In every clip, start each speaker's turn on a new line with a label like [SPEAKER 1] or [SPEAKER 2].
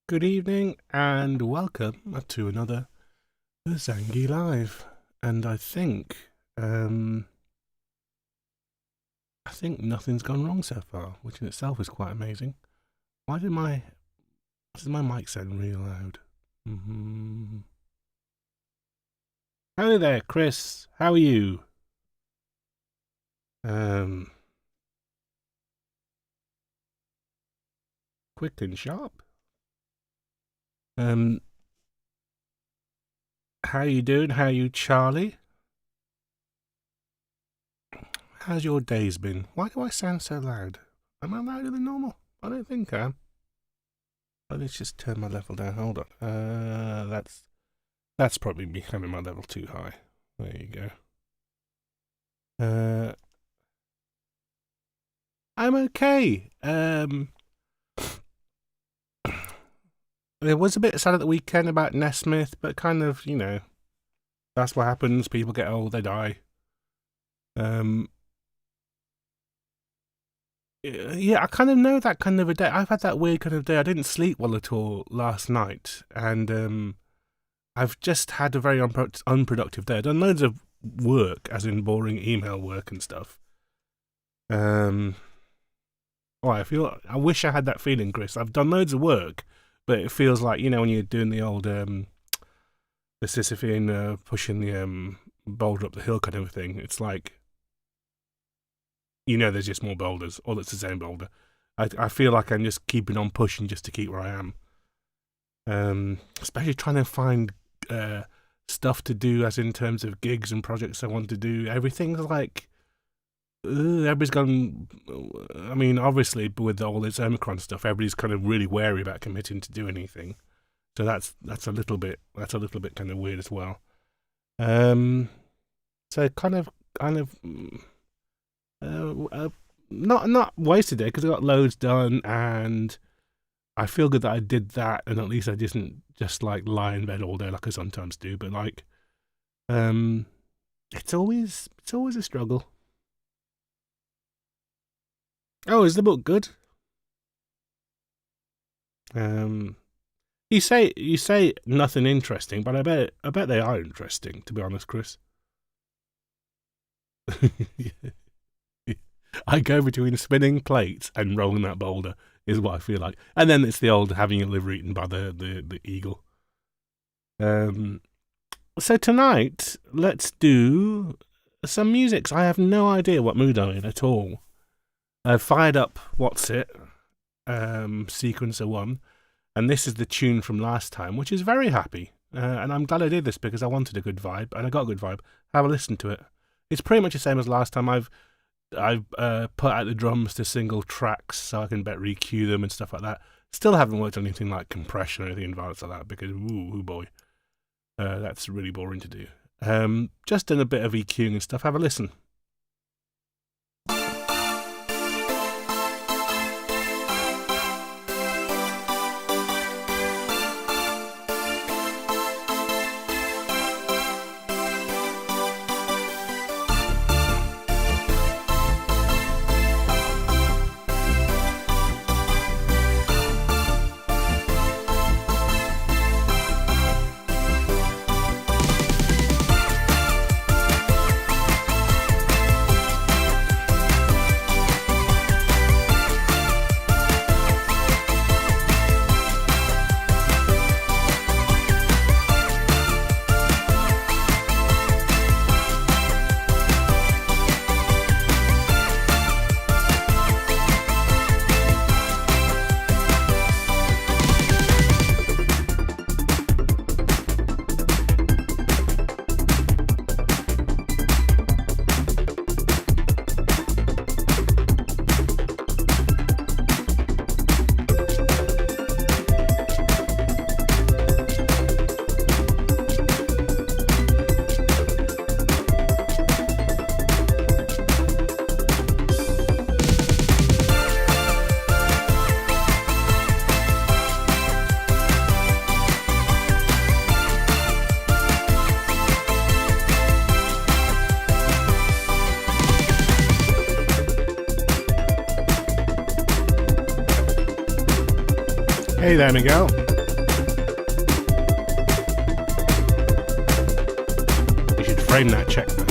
[SPEAKER 1] Good evening and welcome to another Bzangy Live. And I think nothing's gone wrong so far, which in itself is quite amazing. Why does my mic sound really loud? Hello there, Chris. How are you? Quick and sharp. How you doing? How are you, Charlie? How's your days been? Why do I sound so loud? Am I louder than normal? I don't think I am. Let's just turn my level down. Hold on. That's probably me having my level too high. There you go. I'm okay. There was a bit sad at the weekend about Nesmith, but kind of, that's what happens. People get old, they die. Yeah, I kind of know that kind of a day. I've had that weird kind of day. I didn't sleep well at all last night, and I've just had a very unproductive day. I've done loads of work, as in boring email work and stuff. I wish I had that feeling, Chris. I've done loads of work, but it feels like, when you're doing the old, the Sisyphean pushing the boulder up the hill kind of thing. It's like, there's just more boulders, or it's the same boulder. I feel like I'm just keeping on pushing just to keep where I am. Especially trying to find stuff to do, as in terms of gigs and projects I want to do. Everything's like, everybody's gone. I mean, obviously, with all this Omicron stuff, everybody's kind of really wary about committing to do anything. So that's a little bit kind of weird as well. So kind of. Not wasted it, because I got loads done, and I feel good that I did that, and at least I didn't just like lie in bed all day like I sometimes do. But like, it's always a struggle. Oh, is the book good? You say nothing interesting, but I bet they are interesting, to be honest, Chris. I go between spinning plates and rolling that boulder, is what I feel like. And then it's the old having your liver eaten by the eagle. So tonight, let's do some music. I have no idea what mood I'm in at all. I've fired up Sequencer 1, and this is the tune from last time, which is very happy. And I'm glad I did this, because I wanted a good vibe, and I got a good vibe. Have a listen to it. It's pretty much the same as last time. I've put out the drums to single tracks so I can better EQ them and stuff like that. Still haven't worked on anything like compression or anything advanced like that, because ooh boy, that's really boring to do. Just done a bit of EQing and stuff. Have a listen. Hey there, Miguel. brain that check, man.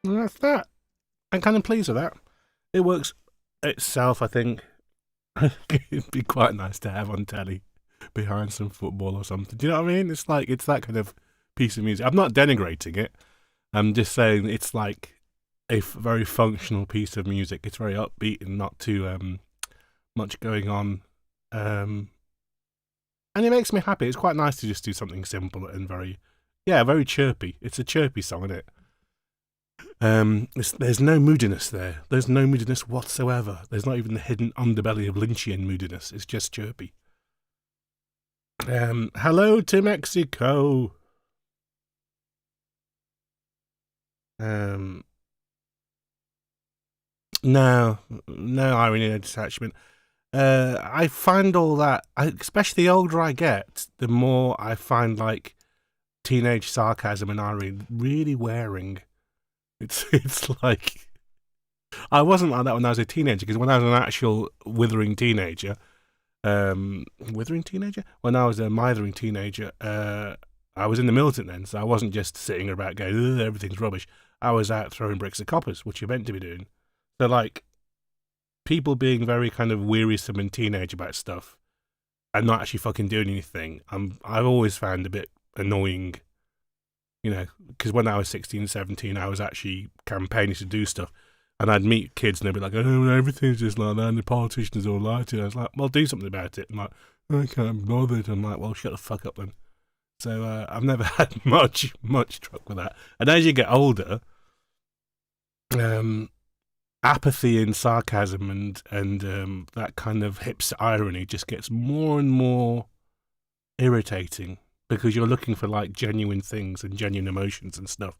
[SPEAKER 1] And that's that. I'm kind of pleased with that. It works itself, I think. It'd be quite nice to have on telly behind some football or something. Do you know what I mean? It's like, it's that kind of piece of music. I'm not denigrating it. I'm just saying it's like a very functional piece of music. It's very upbeat and not too much going on. And it makes me happy. It's quite nice to just do something simple and very chirpy. It's a chirpy song, isn't it? There's no moodiness there. There's no moodiness whatsoever. There's not even the hidden underbelly of Lynchian moodiness. It's just chirpy. Hello to Mexico. No irony, no detachment. I find all that, especially the older I get, the more I find like teenage sarcasm and irony really wearing. It's like, I wasn't like that when I was a teenager, because when I was an actual withering teenager, when I was a mithering teenager, I was in the militant then, so I wasn't just sitting about going, everything's rubbish. I was out throwing bricks at coppers, which you're meant to be doing. So like, people being very kind of wearisome and teenage about stuff and not actually fucking doing anything, I've always found a bit annoying. You know, because when I was 16, 17, I was actually campaigning to do stuff. And I'd meet kids and they'd be like, oh, everything's just like that and the politicians all lie to you. I was like, well, do something about it. I'm like, I can't be bothered. I'm like, well, shut the fuck up then. So I've never had much truck with that. And as you get older, apathy and sarcasm and that kind of hipster irony just gets more and more irritating, because you're looking for like genuine things and genuine emotions and stuff.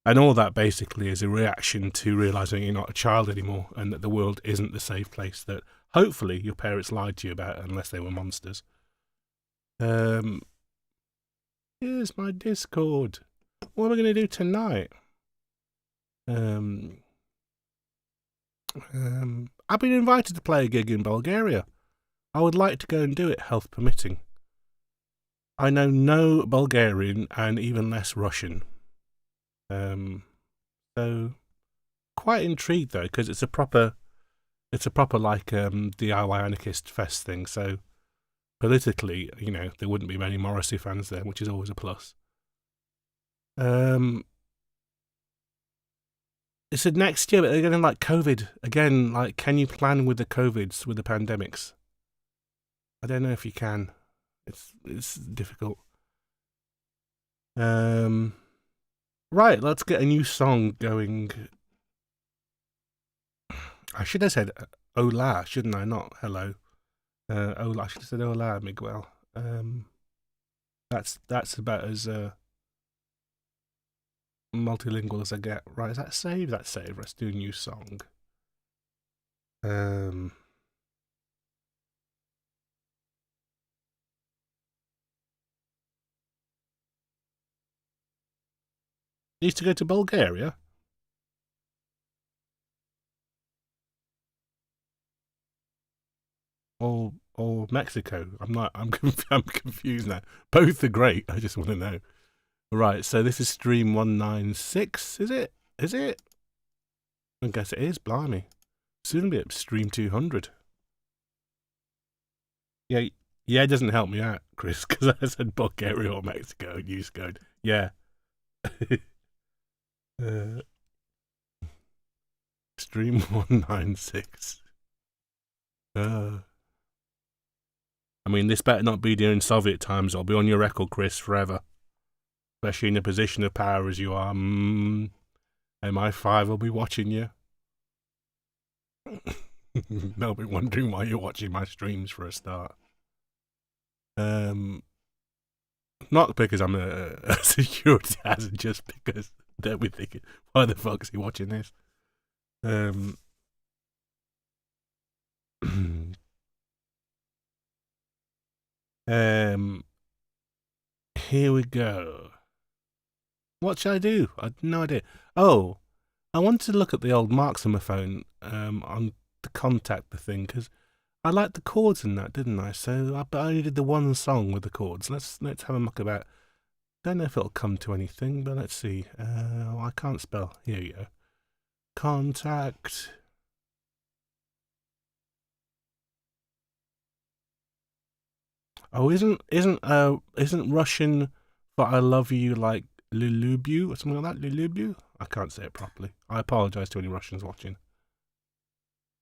[SPEAKER 1] And all that basically is a reaction to realising you're not a child anymore and that the world isn't the safe place that hopefully your parents lied to you about, unless they were monsters. Here's my Discord. What am I going to do tonight? I've been invited to play a gig in Bulgaria. I would like to go and do it, health permitting. I know no Bulgarian and even less Russian. So quite intrigued though, because it's a proper like DIY anarchist fest thing. So politically, you know, there wouldn't be many Morrissey fans there, which is always a plus. It said next year, but they're getting like COVID again. Like, can you plan with the COVIDs, with the pandemics? I don't know if you can. It's difficult. Right, let's get a new song going. I should have said hola, shouldn't I? Not hello. Hola, I should have said hola, Miguel. That's about as multilingual as I get. Right, is that save? That's save. Let's do a new song. Used to go to Bulgaria. Or Mexico. I'm confused now. Both are great. I just want to know. Right, so this is stream 196, is it? I guess it is, blimey. Soon be at stream 200. Yeah, Yeah, it doesn't help me out, Chris, because I said Bulgaria or Mexico, and you just go, yeah. Stream 196. I mean, this better not be during Soviet times. I'll be on your record, Chris, forever. Especially in a position of power as you are. MI5 will be watching you. They'll be wondering why you're watching my streams for a start. Not because I'm a security hazard, just because they'll be thinking, why the fuck is he watching this? Here we go. What should I do? I had no idea. Oh, I wanted to look at the old Marksman phone on the contact the thing, because I liked the chords in that, didn't I? So I only did the one song with the chords. Let's have a look about. Don't know if it'll come to anything, but let's see. I can't spell. Here you go. Contact. Oh, isn't Russian for I love you like Lulubu or something like that? Lulubu? I can't say it properly. I apologise to any Russians watching.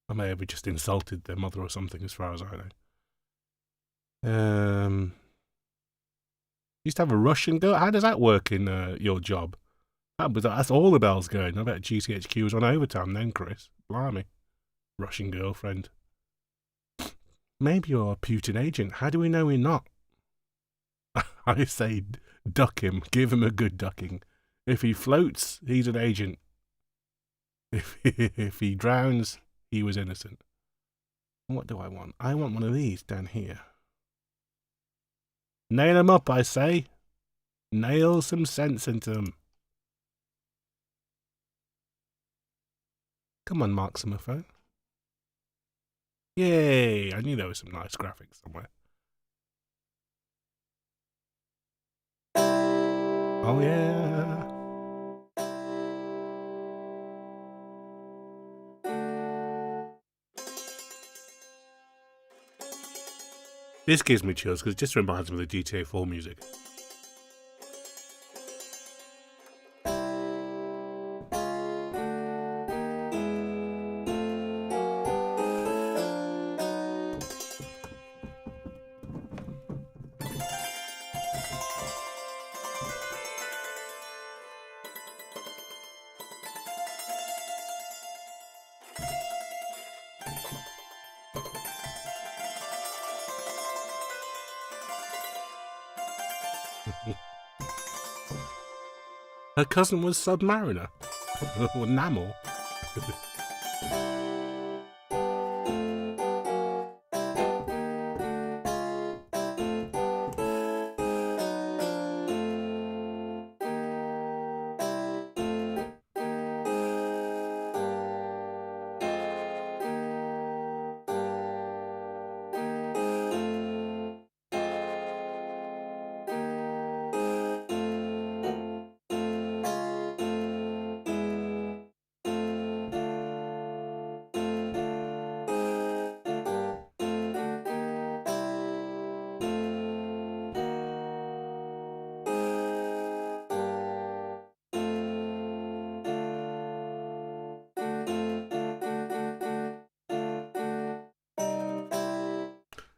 [SPEAKER 1] I may have just insulted their mother or something, as far as I know. Used to have a Russian girl. How does that work in your job? That's all the bells going. I bet GCHQ was on overtime then, Chris. Blimey. Russian girlfriend. Maybe you're a Putin agent. How do we know we're not? I say duck him. Give him a good ducking. If he floats, he's an agent. If he drowns, he was innocent. What do I want? I want one of these down here. Nail them up, I say. Nail some sense into them. Come on, Marksman phone. Yay! I knew there was some nice graphics somewhere. Oh yeah. This gives me chills because it just reminds me of the GTA 4 music. Her cousin was Submariner. Or Namor.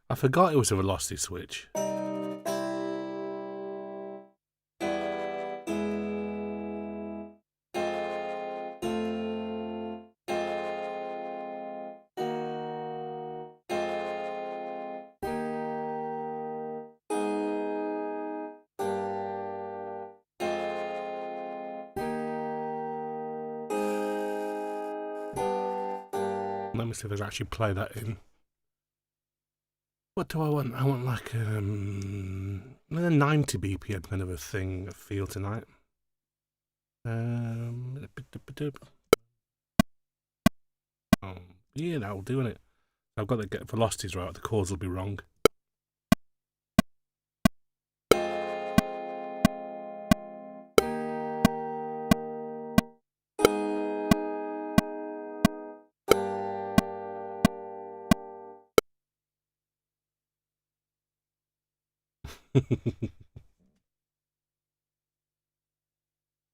[SPEAKER 1] I forgot it was a velocity switch. Let me see if there's actually play that in. What do I want? I want like a 90 BPM kind of a thing, a feel tonight. Oh, yeah, that'll do it. I've got to get velocities right. The chords will be wrong.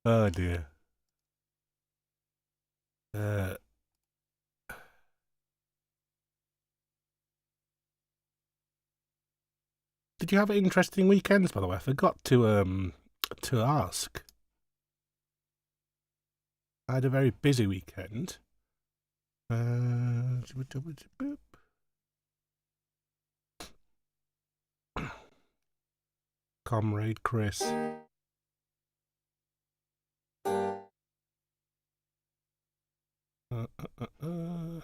[SPEAKER 1] Oh dear. Uh, did you have interesting weekends, by the way? I forgot to ask. I had a very busy weekend. Comrade Chris. Uh, uh, uh, uh.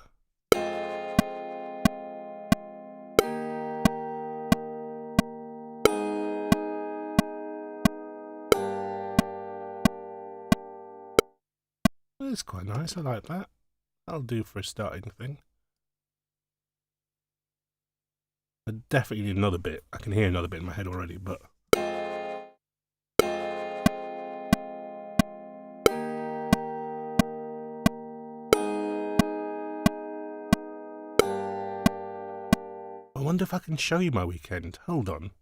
[SPEAKER 1] That's quite nice. I like that. That'll do for a starting thing. I definitely need another bit. I can hear another bit in my head already, but. I wonder if I can show you my weekend. Hold on.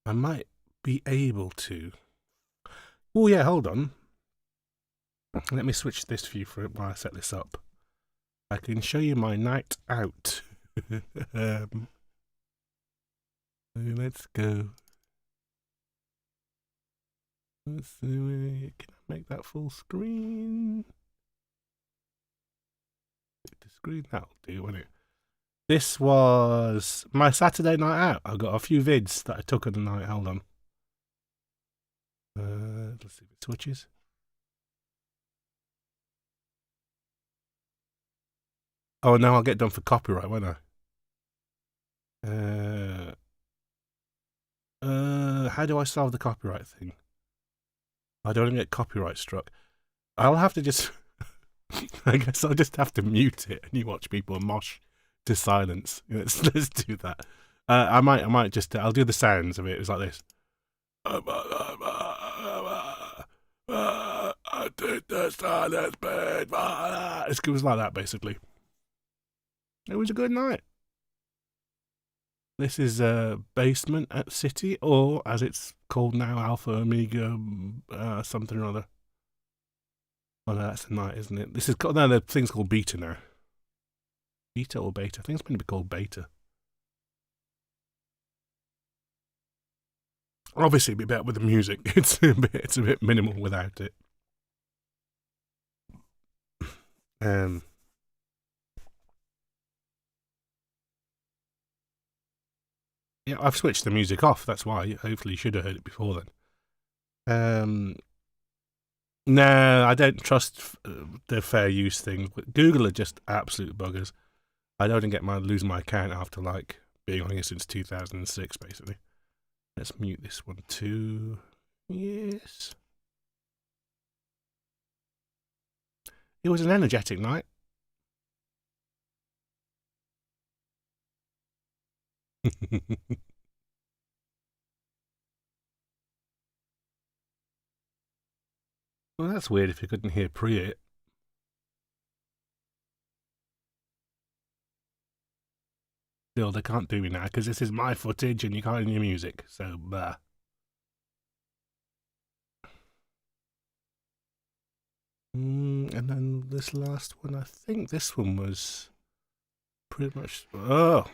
[SPEAKER 1] I might be able to. Oh, yeah, hold on. Let me switch this view for it while I set this up. I can show you my night out. Let's go. Let's see. Can I make that full screen? The screen, that'll do, won't it? This was my Saturday night out. I've got a few vids that I took on the night. Hold on. Let's see if it switches. Oh no, I'll get done for copyright, won't I? How do I solve the copyright thing? I don't want to get copyright struck. I'll have to just. I guess I'll just have to mute it and you watch people mosh to silence. Let's do that. I might just. I'll do the sounds of it. It's like this. I did the silence bit. It was like that basically. It was a good night. This is Basement at City, or as it's called now, Alpha Omega something or other. Oh no, that's a night, isn't it? This is no, the thing's called Beta now. Beta or Beta? I think it's going to be called Beta. Obviously, it'd be better with the music. It's a bit minimal without it. Yeah, I've switched the music off. That's why. Hopefully, you should have heard it before then. No, I don't trust the fair use thing. Google are just absolute buggers. I don't lose my account after like being on here since 2006, basically. Let's mute this one too. Yes. It was an energetic night. Well, that's weird if you couldn't hear it. Still, they can't do me now because this is my footage and you can't hear music. So, and then this last one, I think this one was pretty much. Oh.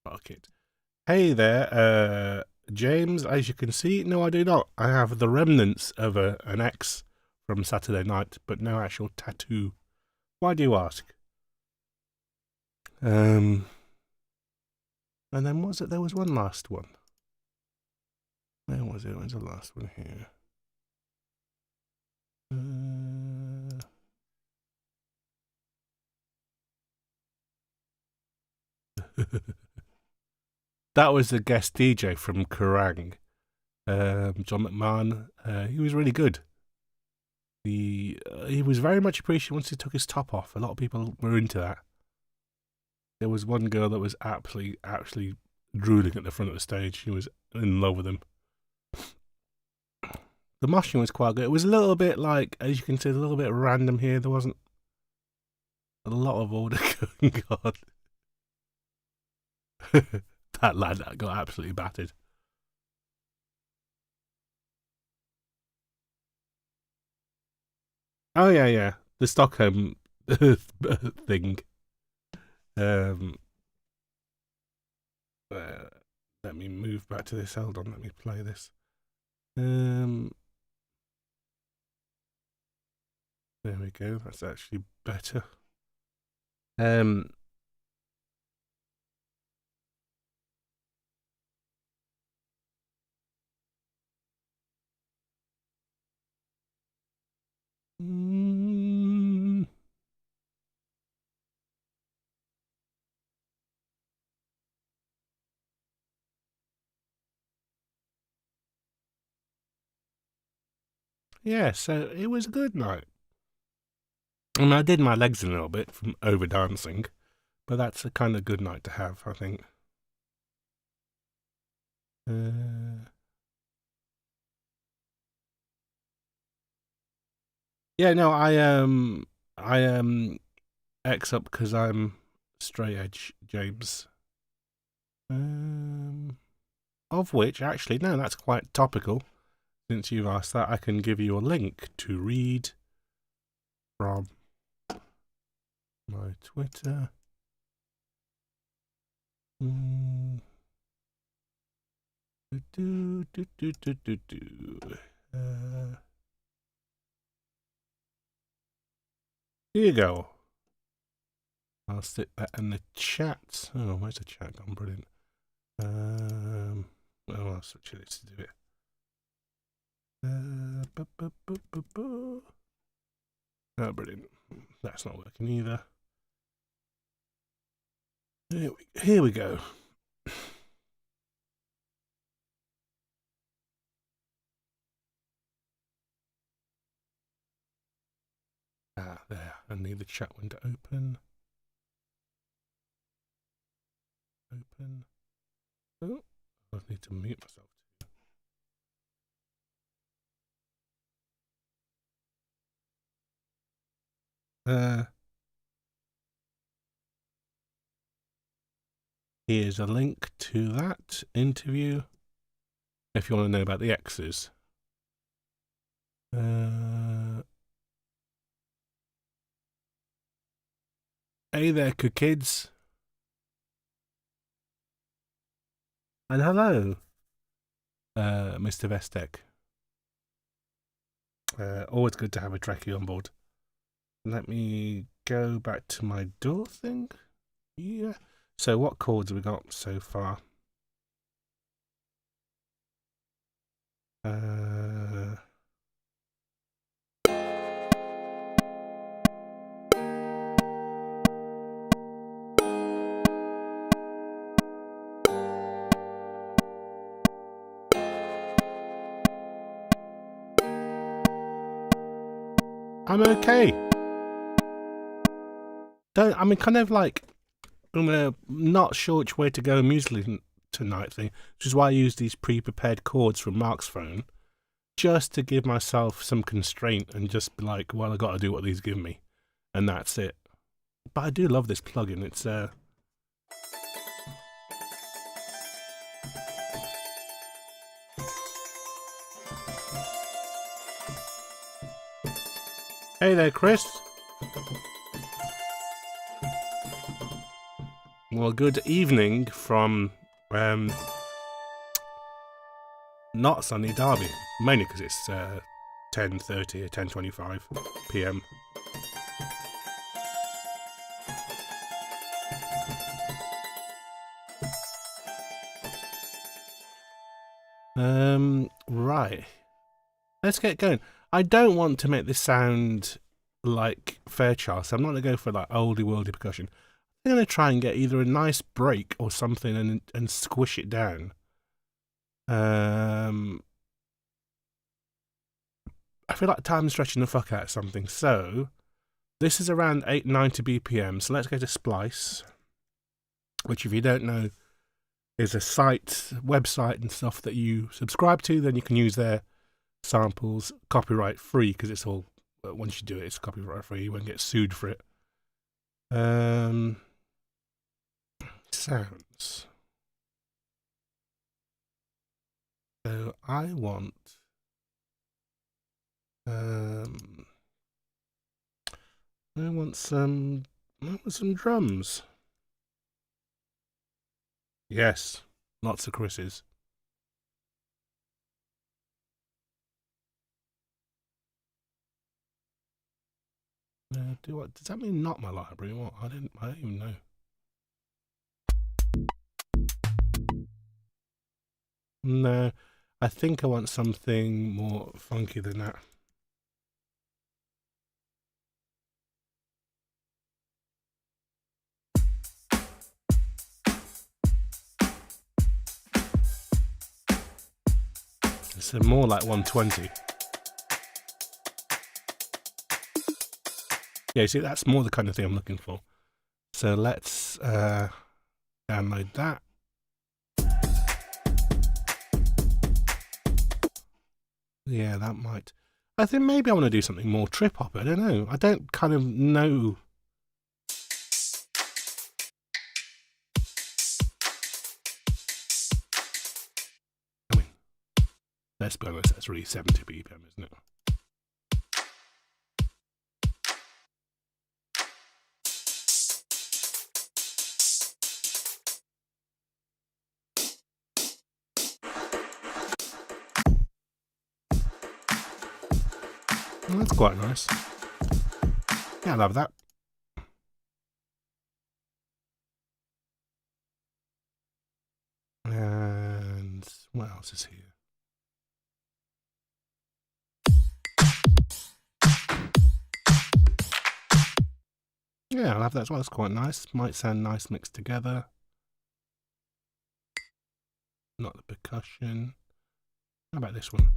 [SPEAKER 1] Fuck it. Hey there, James. As you can see, no, I do not. I have the remnants of an X from Saturday night, but no actual tattoo. Why do you ask? And then was it? There was one last one. Where was it? Where's the last one here? That was the guest DJ from Kerrang, John McMahon. He was really good. He was very much appreciated once he took his top off. A lot of people were into that. There was one girl that was absolutely drooling at the front of the stage. She was in love with him. The moshing was quite good. It was a little bit like, as you can see, a little bit random here. There wasn't a lot of order going on. That lad that got absolutely battered. Oh yeah. The Stockholm thing. Let me move back to this. Hold on, let me play this. There we go. That's actually better. Yeah, so it was a good night. I mean, I did my legs a little bit from over dancing, but that's a kind of good night to have, I think. Yeah, no, I X up because I'm straight edge, James. Of which, actually, no, that's quite topical. Since you've asked that, I can give you a link to read from my Twitter. Here you go. I'll stick that in the chat. Oh, where's the chat gone? Brilliant. Well, I'll switch this to do it. Oh, brilliant. That's not working either. Here we go. There. I need the chat window open. Oh, I need to mute myself. Here's a link to that interview if you want to know about the X's. Hey there, kids. And hello, Mr. Vestek. Always good to have a Trekkie on board. Let me go back to my door thing. Yeah. So what chords have we got so far? I'm okay. Kind of like, I'm not sure which way to go musically tonight thing, which is why I use these pre-prepared chords from Mark's phone, just to give myself some constraint and just be like, well, I got to do what these give me, and that's it. But I do love this plugin. It's Hey there, Chris. Well, good evening from not sunny Derby, mainly because it's 10:30 or 10:25 p.m. Right. Let's get going. I don't want to make this sound like Fairchild, so I'm not going to go for like oldie worldy percussion. I'm going to try and get either a nice break or something and squish it down. I feel like time stretching the fuck out of something. So this is around 890 BPM. So let's go to Splice, which if you don't know is a website and stuff that you subscribe to. Then you can use their samples copyright free, because it's all, once you do it, it's copyright free. You won't get sued for it. Sounds. So I want some drums. Yes, lots of Chris's. Does that mean not my library? What? I don't even know. No, I think I want something more funky than that. It's more like 120. Yeah, see, that's more the kind of thing I'm looking for. So let's download that. Yeah, that might. I think maybe I want to do something more trip hop. I don't know. I don't kind of know. I mean, let's be honest, that's really 70 BPM, isn't it? Well, that's quite nice. Yeah, I love that. And what else is here? Yeah, I love that as well. That's quite nice. Might sound nice mixed together. Not the percussion. How about this one?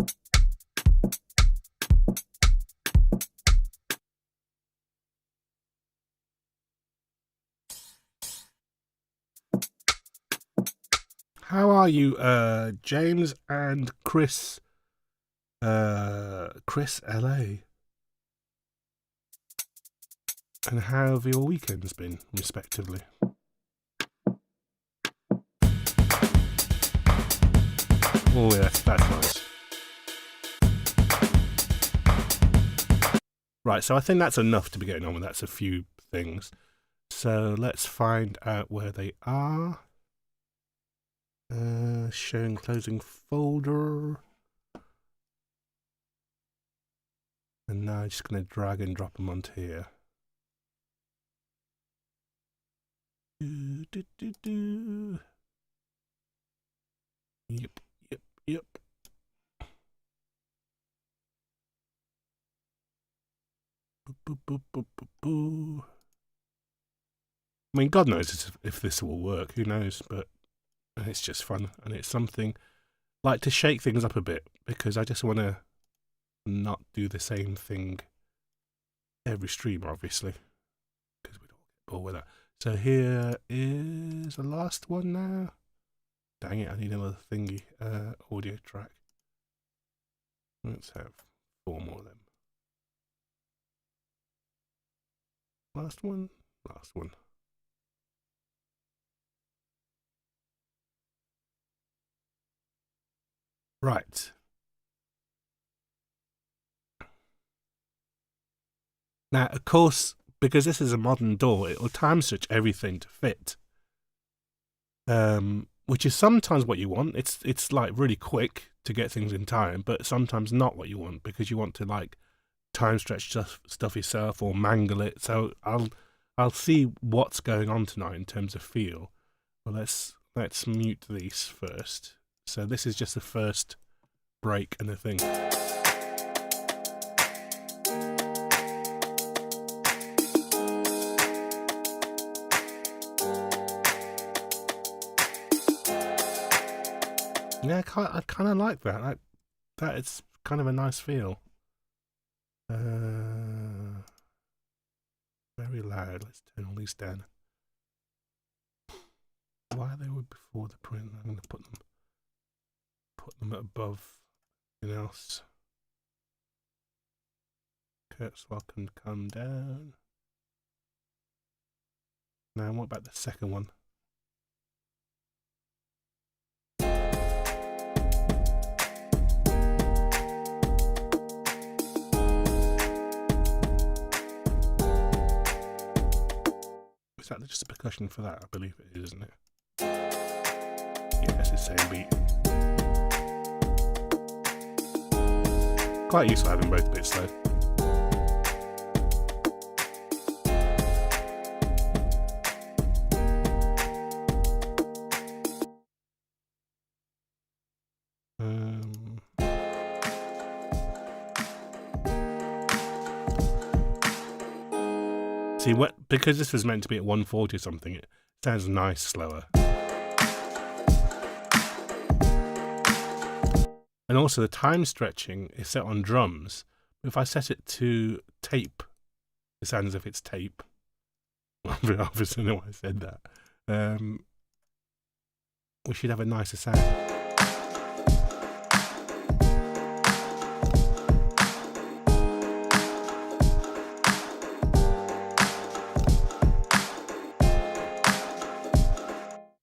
[SPEAKER 1] How are you, James and Chris? Chris LA. And how have your weekends been, respectively? Oh, yeah, that's nice. Right, so I think that's enough to be getting on with. That's a few things. So let's find out where they are. Showing closing folder. And now I'm just going to drag and drop them onto here. Yep. I mean, God knows if this will work. Who knows? But it's just fun, and it's something like to shake things up a bit, because I just want to not do the same thing every stream, obviously, because we don't get bored with that. So here is the last one now. Dang it, I need another thingy. Audio track. Let's have 4 more of them. Last one. Right. Now, of course, because this is a modern DAW, it will time switch everything to fit. Which is sometimes what you want. It's like really quick to get things in time, but sometimes not what you want, because you want to like time stretch stuff yourself or mangle it. So I'll see what's going on tonight in terms of feel. Well, let's mute these first. So this is just the first break and the thing. Yeah, I kind of like that. That it's kind of a nice feel. Very loud. Let's turn all these down. Why are they before the print? I'm going to put them above anything else. Kurzweil can come down. Now, what about the second one? Is that just a percussion for that? I believe it is, isn't it? Yeah, it's the same beat. Quite useful having both bits slow. See, because this was meant to be at 140 or something, it sounds nice slower. And also the time stretching is set on drums. If I set it to tape, it sounds as if it's tape. Obviously, I know why I said that. We should have a nicer sound.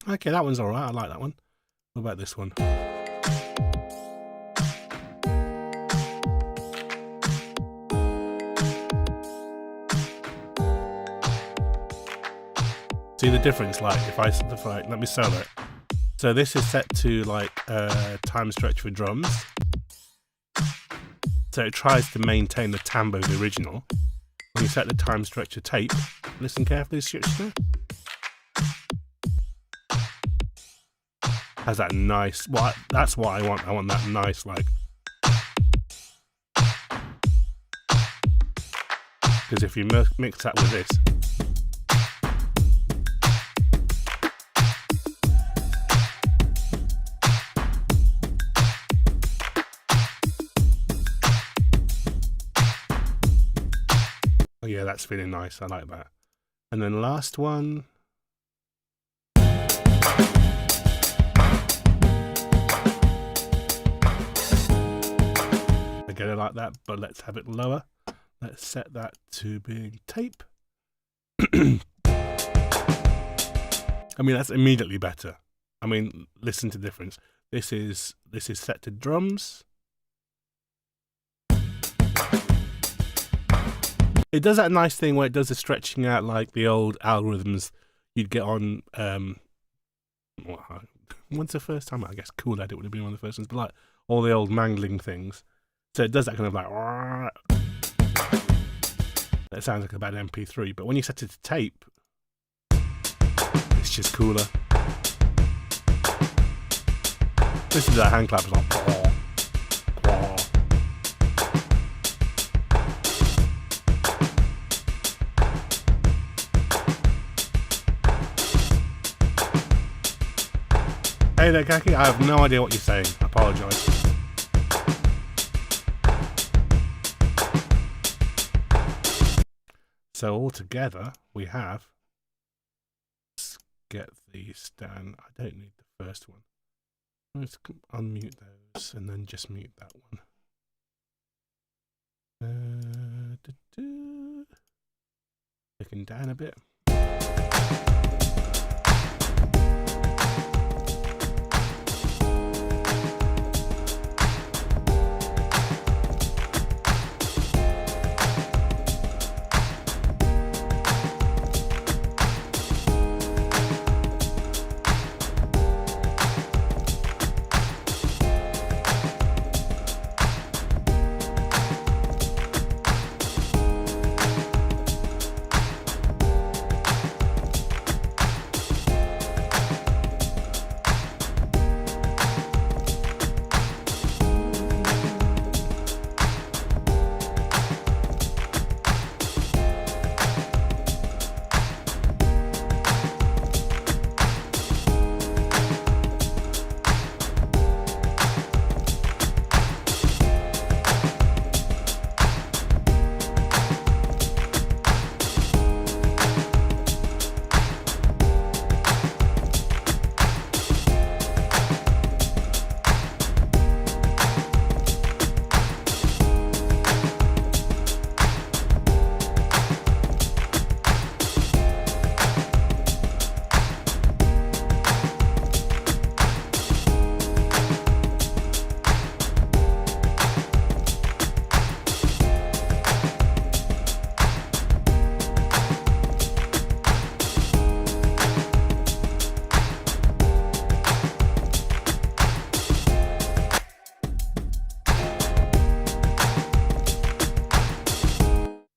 [SPEAKER 1] Okay, that one's alright, I like that one. What about this one? See the difference, like, if I let me sell it. So this is set to, like, time stretch for drums. So it tries to maintain the timbre of the original. When you set the time stretch to tape, listen carefully, has that nice, well, that's what I want. I want that nice, like, because if you mix that with this, oh yeah, that's feeling nice. I like that. And then last one. Get it like that, but let's have it lower. Let's set that to being tape. I mean, that's immediately better. I mean, listen to the difference. This is set to drums. It does that nice thing where it does the stretching out like the old algorithms you'd get on. When's the first time? I guess Cool Edit would have been one of the first ones, but like all the old mangling things. So it does that kind of like, that sounds like a bad MP3, but when you set it to tape, it's just cooler. Listen to that hand clap, it's like, Hey there, Kaki, I have no idea what you're saying. I apologise. So altogether, we have, let's get these down. I don't need the first one. Let's unmute those and then just mute that one. Clicking down a bit.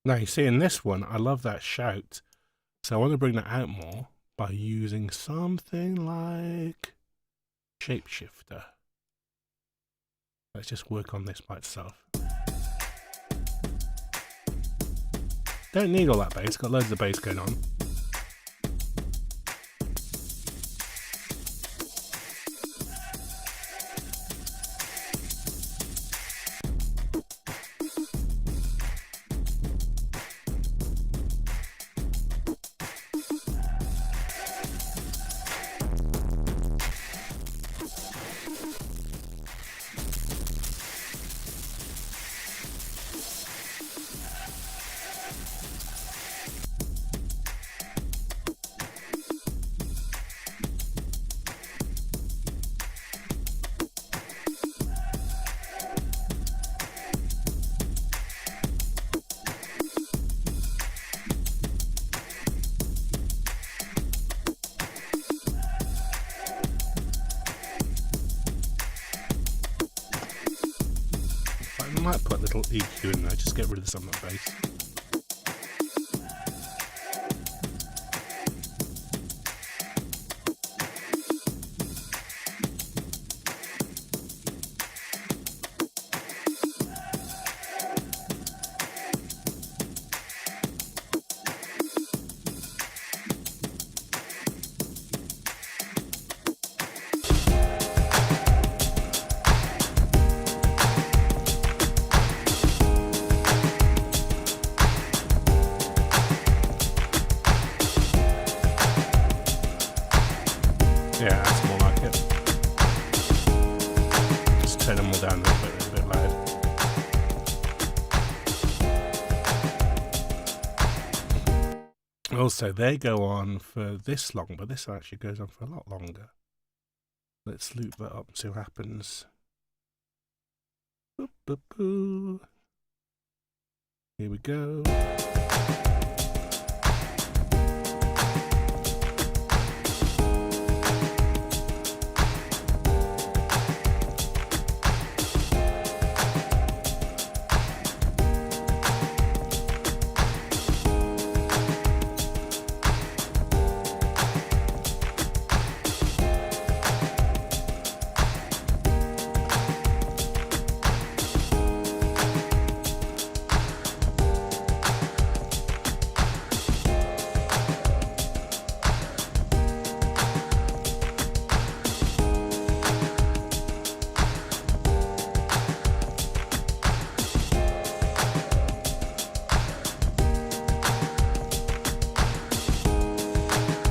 [SPEAKER 1] Now you see in this one, I love that shout. So I want to bring that out more by using something like Shapeshifter. Let's just work on this by itself. Don't need all that bass, got loads of bass going on. I might put a little EQ in there, just get rid of some of that bass. Yeah, that's more like it. Just turn them all down a bit loud. Also, they go on for this long, but this actually goes on for a lot longer. Let's loop that up and see what happens. Boop, boop, boop. Here we go.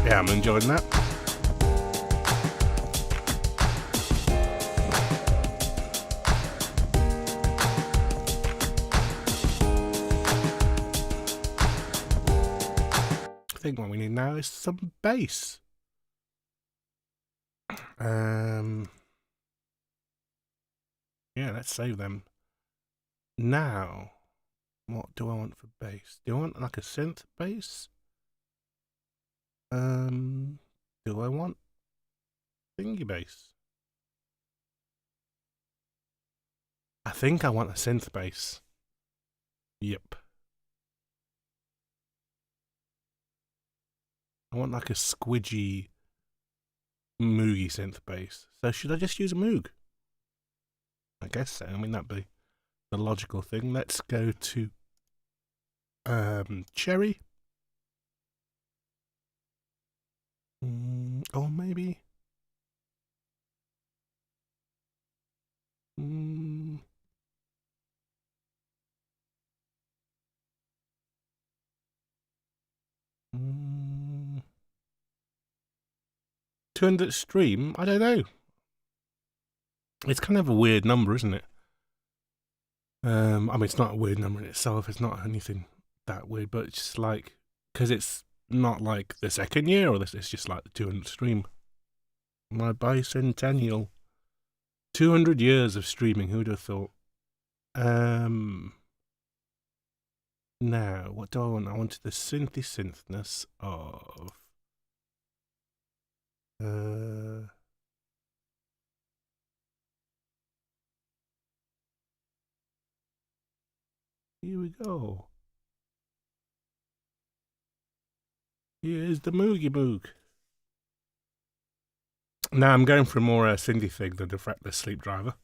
[SPEAKER 1] Yeah, I'm enjoying that. I think what we need now is some bass. Yeah, let's save them. Now, what do I want for bass? Do I want like a synth bass? Do I want thingy bass? I think I want a synth bass. Yep. I want like a squidgy, moogie synth bass. So should I just use a Moog? I guess so. I mean, that'd be the logical thing. Let's go to Cherry. Or maybe 200 stream? I don't know. It's kind of a weird number, isn't it? I mean, it's not a weird number in itself. It's not anything that weird, but it's just like, because it's not like the second year or this, it's just like the 200 stream. My bicentennial. 200 years of streaming, who'd have thought? Now, what do I want? I wanted the synthness of here we go. Here's the Moogie Moog. Now I'm going for a more Cindy thing than the fretless sleep driver.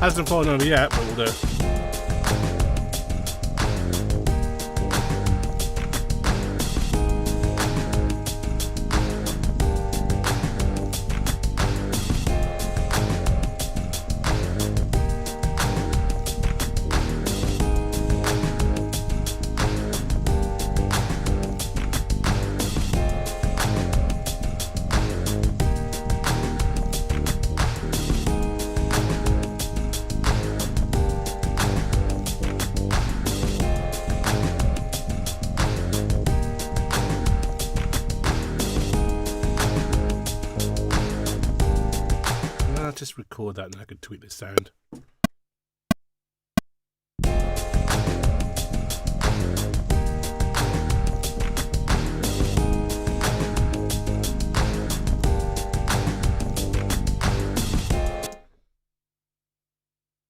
[SPEAKER 1] Hasn't fallen over yet, but we'll do. Just record that and I could tweak the sound.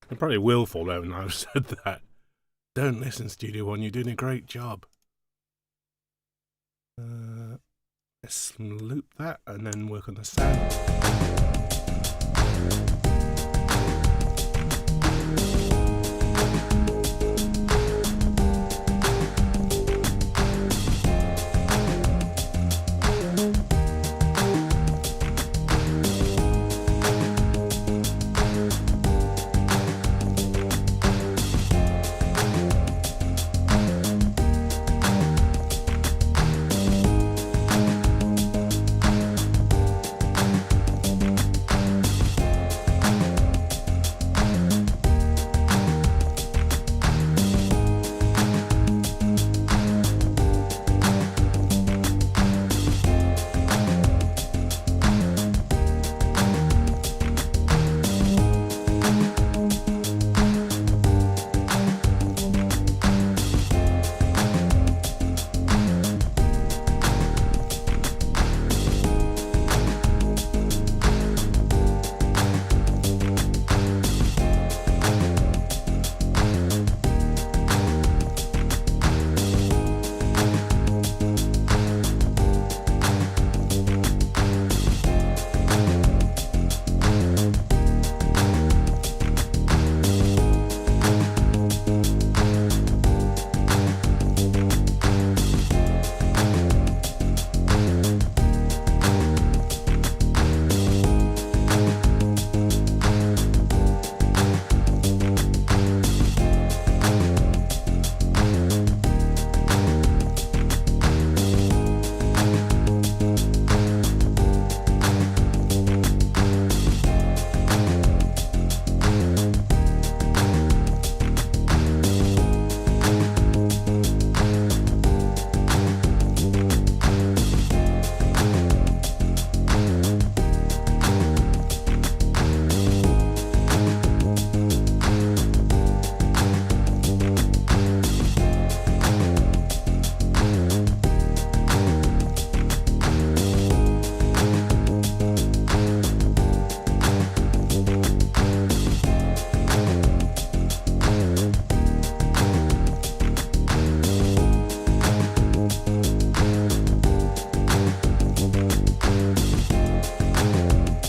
[SPEAKER 1] I probably will fall over now I've said that. Don't listen, Studio One, you're doing a great job. Let's loop that and then work on the sound.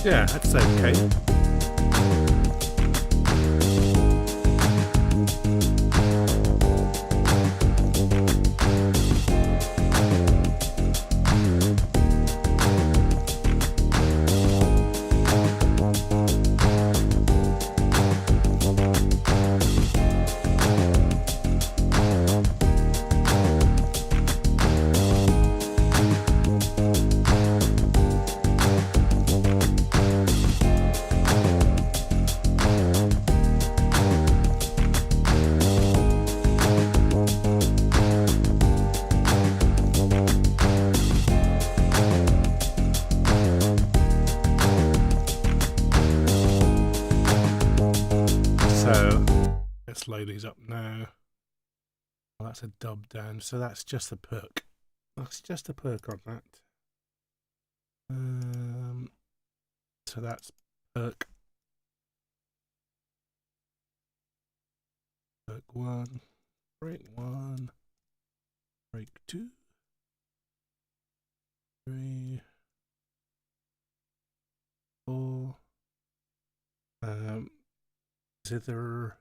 [SPEAKER 1] Yeah, that's okay. Let's load these up now. Well, that's a dub down, so that's just a perk. That's just a perk on that. So that's perk. Perk 1, break 1, break 2, 3, 4. Zither.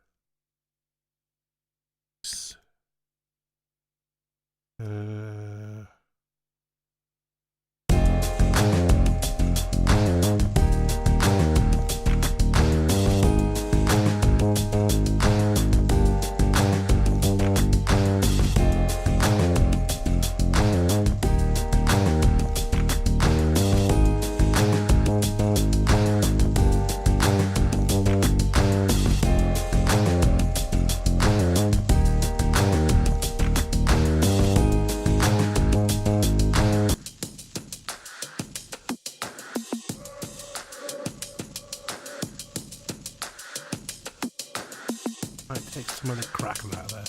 [SPEAKER 1] Might take some of the crackle out of there.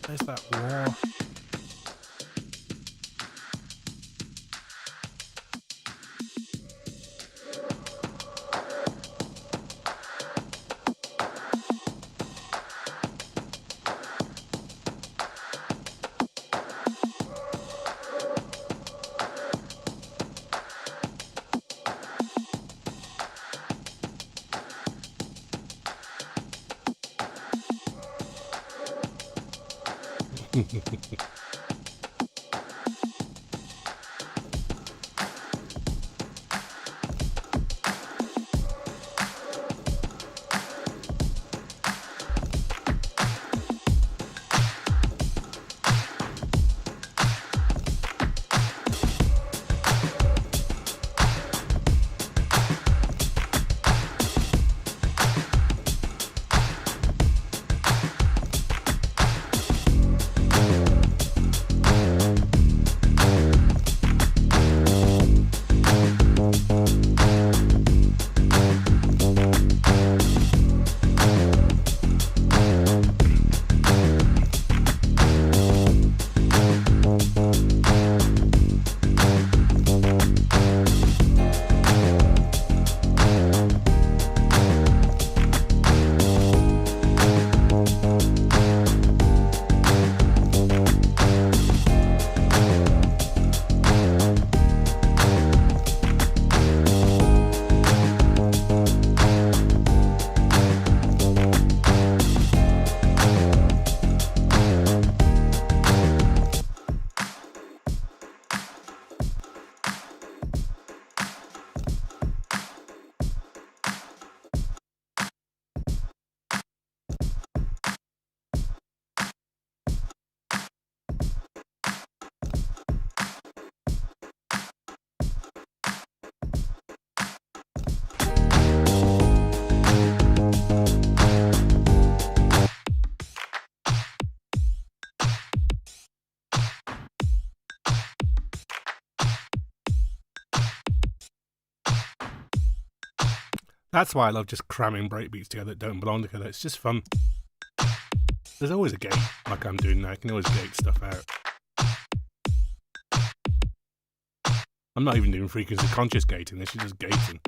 [SPEAKER 1] There's that war. That's why I love just cramming breakbeats together that don't belong together. It's just fun. There's always a gate, like I'm doing now. I can always gate stuff out. I'm not even doing frequency conscious gating. This is just gating.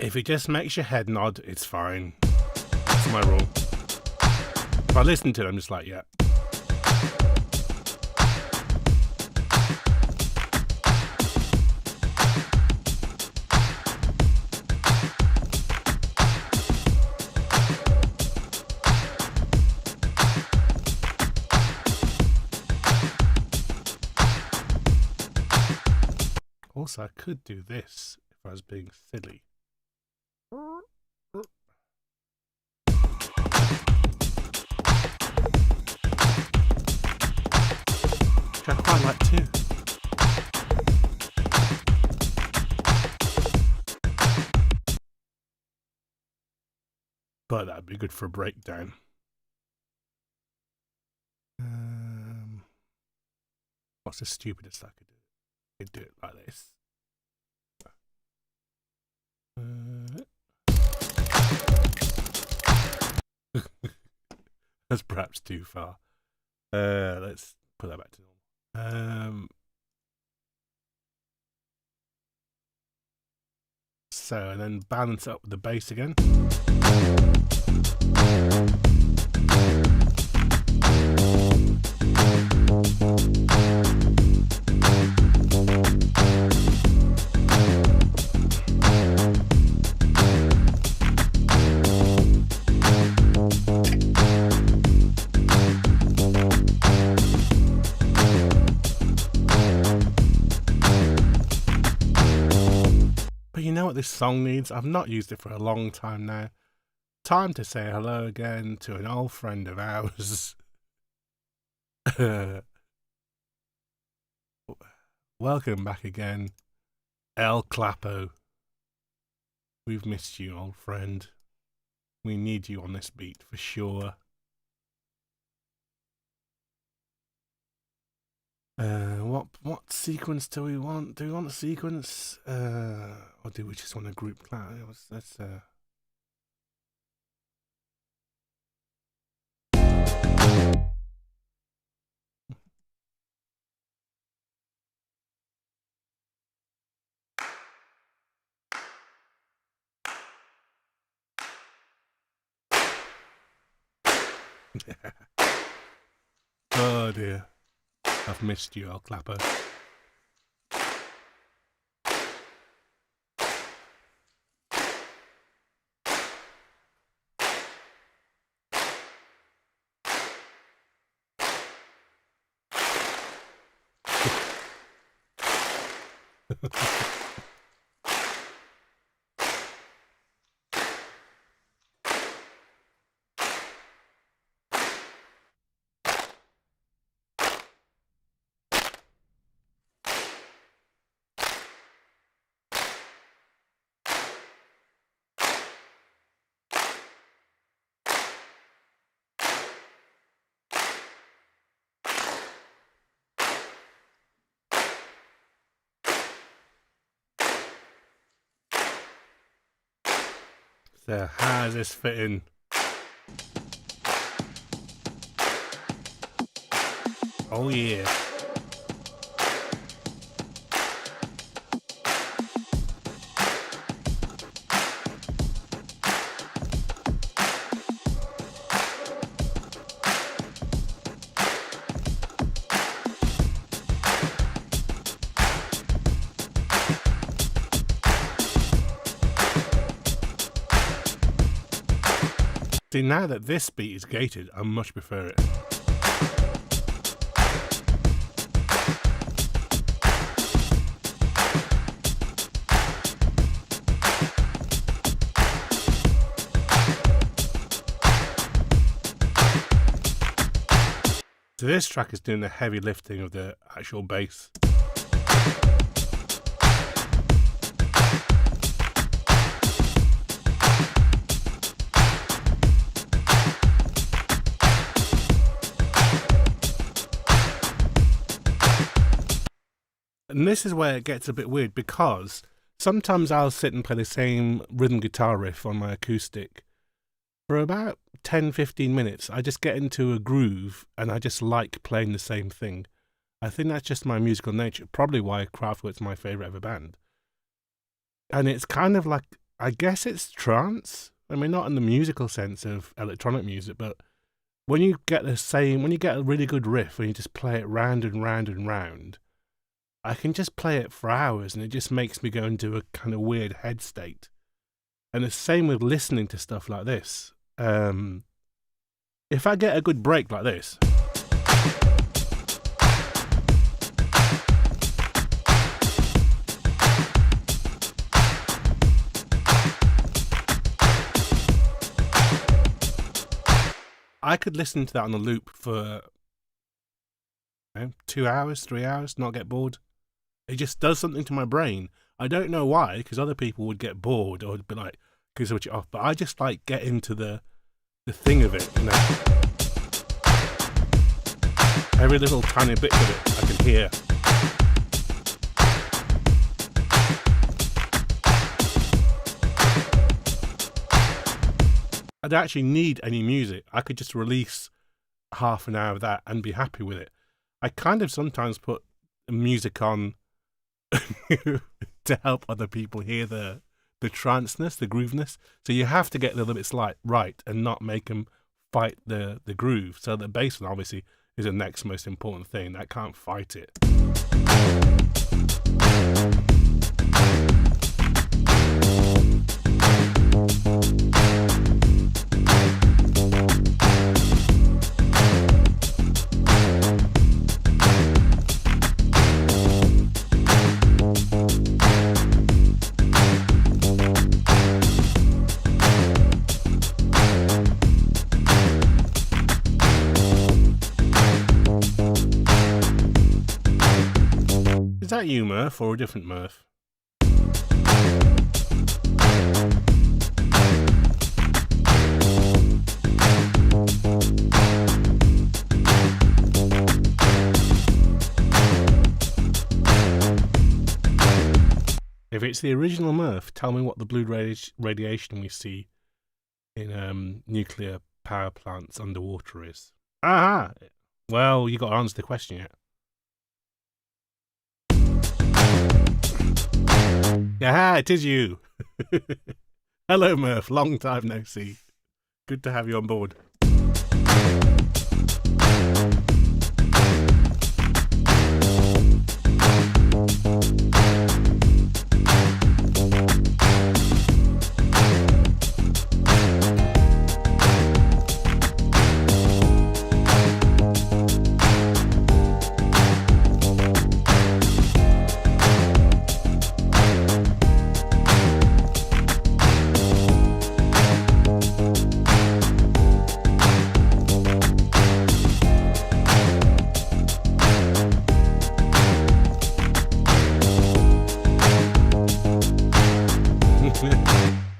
[SPEAKER 1] If it just makes your head nod, it's fine. That's my rule. If I listen to it, I'm just like, yeah. Also, I could do this if I was being silly. Which I quite like too. But that'd be good for a breakdown. What's the stupidest I could do? I could do it like this. That's perhaps too far. Let's put that back to normal. So, and then balance up with the bass again. But you know what this song needs? I've not used it for a long time now. Time to say hello again to an old friend of ours. Welcome back again, El Clapo. We've missed you, old friend. We need you on this beat for sure. What sequence do we want? Do we want a sequence? Or do we just want a group clap? Let's Oh dear. I've missed you, El Clapper. So how does this fit in? Oh yeah. See, now that this beat is gated, I much prefer it. So this track is doing the heavy lifting of the actual bass. And this is where it gets a bit weird, because sometimes I'll sit and play the same rhythm guitar riff on my acoustic for about 10-15 minutes. I just get into a groove and I just like playing the same thing. I think that's just my musical nature, probably why Kraftwerk's my favourite ever band. And it's kind of like I guess it's trance. I mean, not in the musical sense of electronic music, but when you get a really good riff and you just play it round and round and round, I can just play it for hours and it just makes me go into a kind of weird head state. And the same with listening to stuff like this. If I get a good break like this, I could listen to that on a loop for 2 hours, 3 hours, not get bored. It just does something to my brain. I don't know why, because other people would get bored or would be like, "Can you switch it off?" But I just like get into the thing of it, you know. Every little tiny bit of it I can hear. I don't actually need any music. I could just release half an hour of that and be happy with it. I kind of sometimes put music on to help other people hear the tranceness, the grooveness. So you have to get the little bits right and not make them fight the groove. So the bass line obviously is the next most important thing. That can't fight it. Is that you, Murph, or a different Murph? If it's the original Murph, tell me what the blue radiation we see in nuclear power plants underwater is. Aha! Well, you got to answer the question yet. Yeah, it is you. Hello, Murph. Long time no see. Good to have you on board.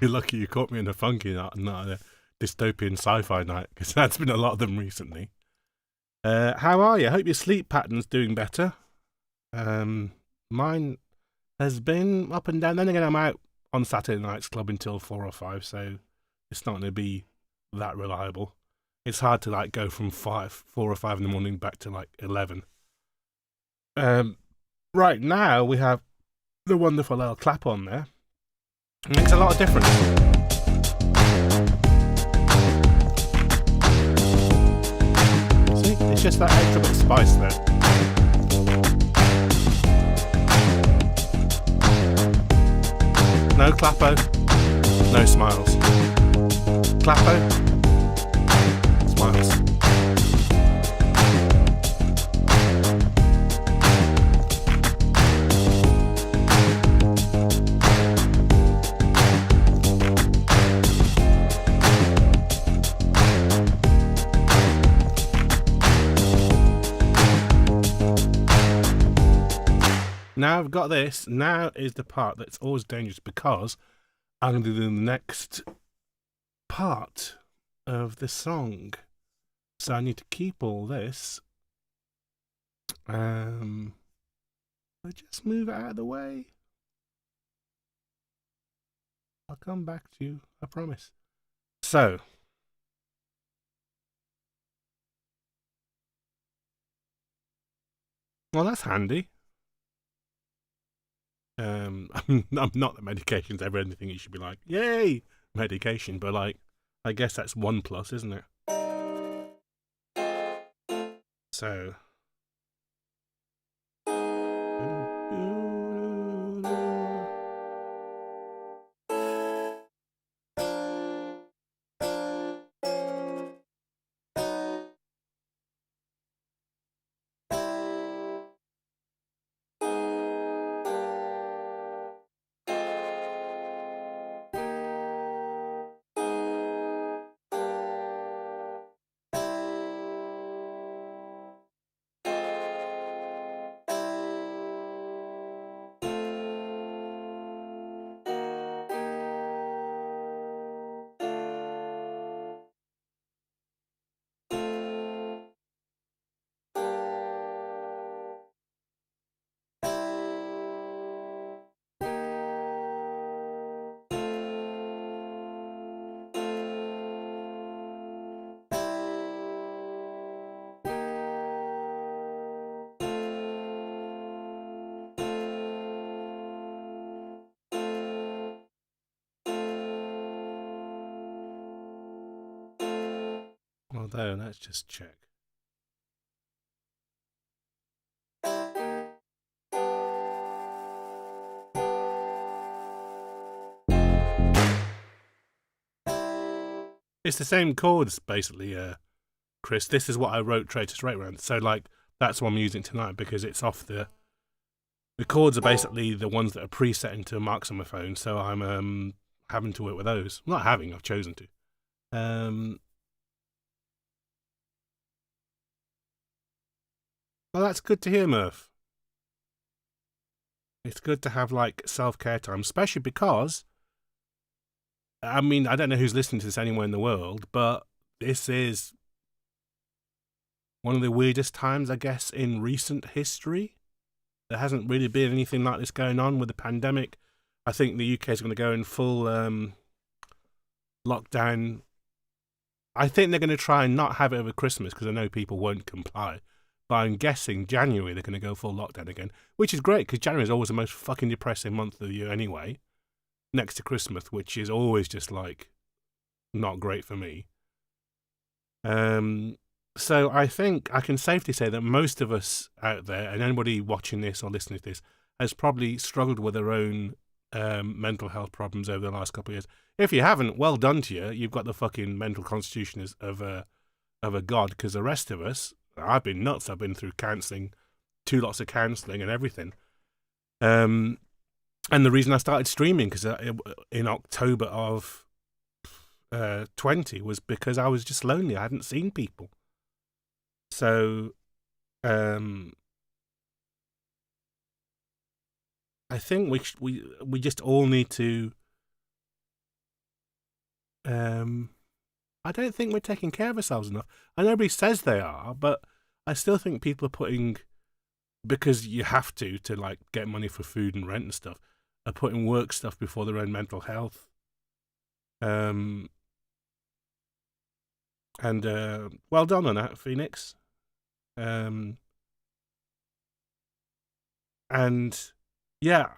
[SPEAKER 1] You're lucky you caught me in a funky night, not a dystopian sci-fi night, because that's been a lot of them recently. How are you? I hope your sleep pattern's doing better. Mine has been up and down. Then again, I'm out on Saturday nights club until 4 or 5, so it's not going to be that reliable. It's hard to like go from 4 or 5 in the morning back to like 11. Right now we have the wonderful little clap on there. It makes a lot of difference. See, it's just that extra bit of spice there. No clappo, no smiles. Clappo, smiles. Now I've got this. Now is the part that's always dangerous because I'm going to do the next part of the song. So I need to keep all this. I'll just move it out of the way. I'll come back to you, I promise. So. Well, that's handy. I'm not that medication's ever anything you should be like, yay, medication, but like, I guess that's one plus, isn't it? So. Although, let's just check. It's the same chords, basically, Chris. This is what I wrote Traitor Straight Round. So, like, that's what I'm using tonight because it's off the chords are basically the ones that are preset into marks on my phone. So I'm having to work with those. Not having, I've chosen to. Well, that's good to hear, Murph. It's good to have, like, self-care time, especially because, I mean, I don't know who's listening to this anywhere in the world, but this is one of the weirdest times, I guess, in recent history. There hasn't really been anything like this going on with the pandemic. I think the UK is going to go in full lockdown. I think they're going to try and not have it over Christmas because I know people won't comply. But I'm guessing January they're going to go full lockdown again, which is great because January is always the most fucking depressing month of the year anyway, next to Christmas, which is always just like not great for me. So I think I can safely say that most of us out there, and anybody watching this or listening to this, has probably struggled with their own mental health problems over the last couple of years. If you haven't, well done to you. You've got the fucking mental constitution of a god. Because the rest of us, I've been nuts. I've been through counselling, 2 lots of counselling and everything. And the reason I started streaming because in October of 20 was because I was just lonely. I hadn't seen people. So, I think we just all need to. I don't think we're taking care of ourselves enough. I know everybody says they are, but I still think people are putting, because you have to like get money for food and rent and stuff, are putting work stuff before their own mental health. And well done on that, Phoenix. And yeah,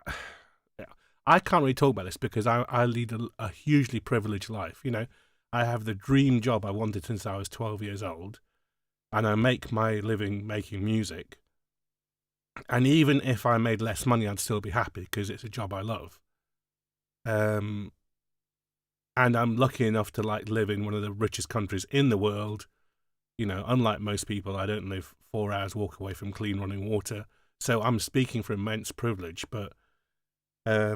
[SPEAKER 1] I can't really talk about this because I lead a hugely privileged life. You know, I have the dream job I wanted since I was 12 years old, and I make my living making music. And even if I made less money, I'd still be happy because it's a job I love. And I'm lucky enough to like live in one of the richest countries in the world. You know, unlike most people, I don't live 4 hours walk away from clean running water. So I'm speaking for immense privilege, but I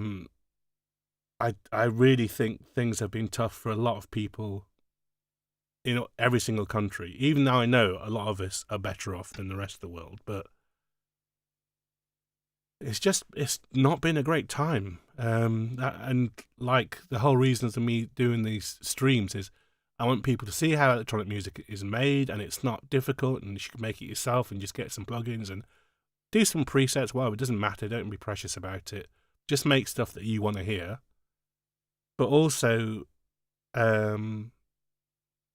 [SPEAKER 1] really think things have been tough for a lot of people in every single country, even though I know a lot of us are better off than the rest of the world, but it's not been a great time. And like the whole reason for me doing these streams is I want people to see how electronic music is made, and it's not difficult, and you can make it yourself and just get some plugins and do some presets. Well, it doesn't matter. Don't be precious about it. Just make stuff that you want to hear. But also,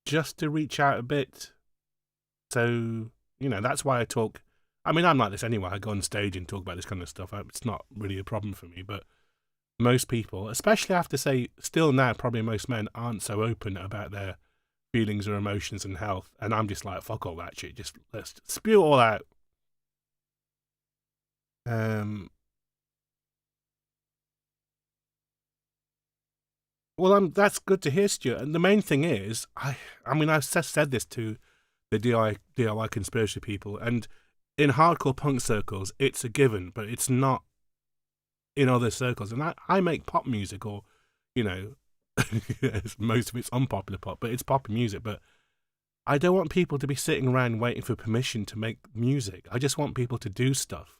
[SPEAKER 1] just to reach out a bit. So, you know, that's why I talk I mean, I'm like this anyway. I go on stage and talk about this kind of stuff. It's not really a problem for me, but most people, especially I have to say, still now, probably most men aren't so open about their feelings or emotions and health. And I'm just like, fuck all that shit. Just let's spew it all out. Well, that's good to hear, Stuart. And the main thing is, I mean, I've said this to the DIY conspiracy people, and in hardcore punk circles, it's a given, but it's not in other circles. And I make pop music, or you know, most of it's unpopular pop, but it's pop music. But I don't want people to be sitting around waiting for permission to make music. I just want people to do stuff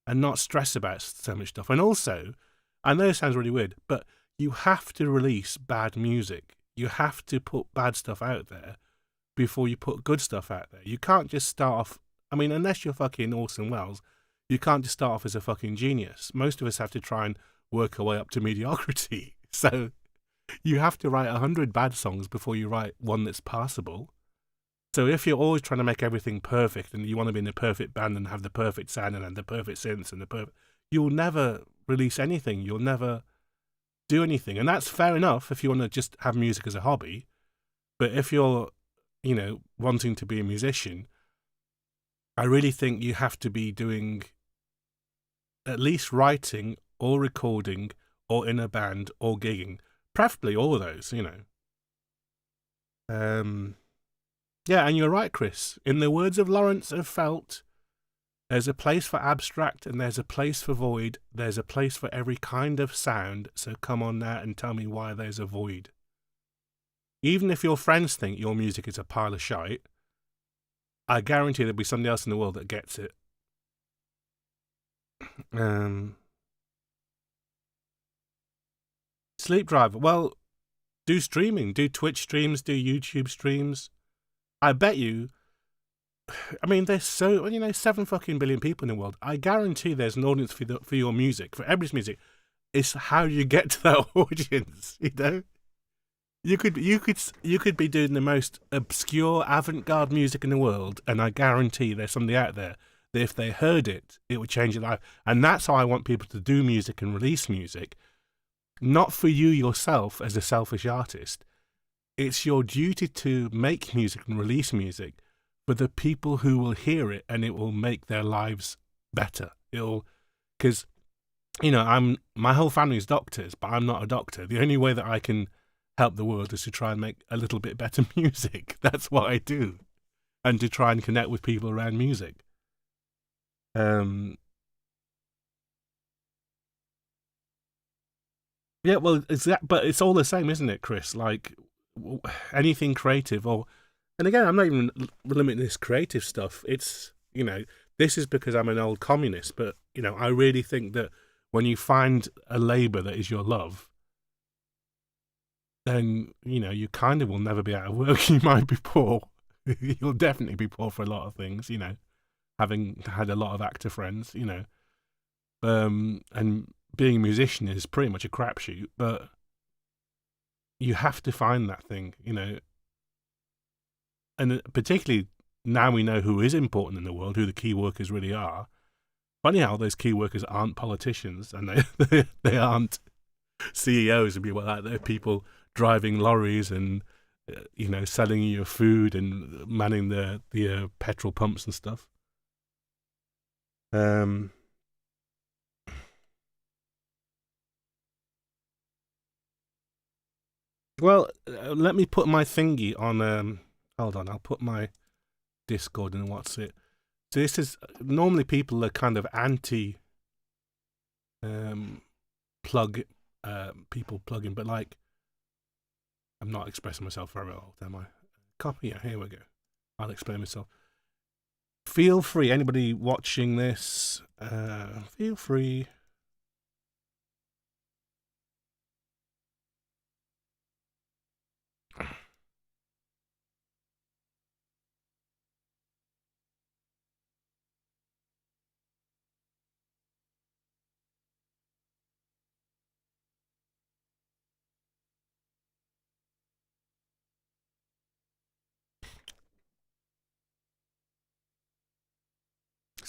[SPEAKER 1] and not stress about so much stuff. And also, I know it sounds really weird, but you have to release bad music. You have to put bad stuff out there before you put good stuff out there. You can't just start off, I mean, unless you're fucking Orson Welles, you can't just start off as a fucking genius. Most of us have to try and work our way up to mediocrity. So you have to write 100 bad songs before you write one that's passable. So if you're always trying to make everything perfect and you want to be in the perfect band and have the perfect sound and the perfect synths and you'll never release anything. You'll never do anything. And that's fair enough if you want to just have music as a hobby. But if you're, wanting to be a musician, I really think you have to be doing at least writing or recording or in a band or gigging. Preferably all of those, Yeah, and you're right, Chris. In the words of Lawrence of Felt, there's a place for abstract and there's a place for void. There's a place for every kind of sound. So come on now and tell me why there's a void. Even if your friends think your music is a pile of shite, I guarantee there'll be somebody else in the world that gets it. Sleep Driver. Well, do streaming. Do Twitch streams. Do YouTube streams. I bet you. I mean, there's 7 fucking billion people in the world. I guarantee there's an audience for your music, for everybody's music. It's how you get to that audience, You could be doing the most obscure avant-garde music in the world, and I guarantee there's somebody out there that if they heard it, it would change their life. And that's how I want people to do music and release music. Not for you yourself as a selfish artist. It's your duty to make music and release music for the people who will hear it, and it will make their lives better. Because my whole family is doctors, but I'm not a doctor. The only way that I can help the world is to try and make a little bit better music. That's what I do, and to try and connect with people around music. Yeah, well, but it's all the same, isn't it, Chris? Like anything creative, and again, I'm not even limiting this creative stuff. It's this is because I'm an old communist, but I really think that when you find a labour that is your love, then you kind of will never be out of work. You might be poor. You'll definitely be poor for a lot of things. Having had a lot of actor friends. And being a musician is pretty much a crapshoot. But you have to find that thing. And particularly now we know who is important in the world, who the key workers really are. Funny how those key workers aren't politicians and they aren't CEOs and people like that. They're people driving lorries and selling you your food and manning the petrol pumps and stuff. Well, let me put my thingy on. Hold on, I'll put my Discord and what's it. So this is normally people are kind of anti people plugging, but like I'm not expressing myself very well, am I? Copy, yeah, here we go. I'll explain myself. Feel free, anybody watching this, feel free.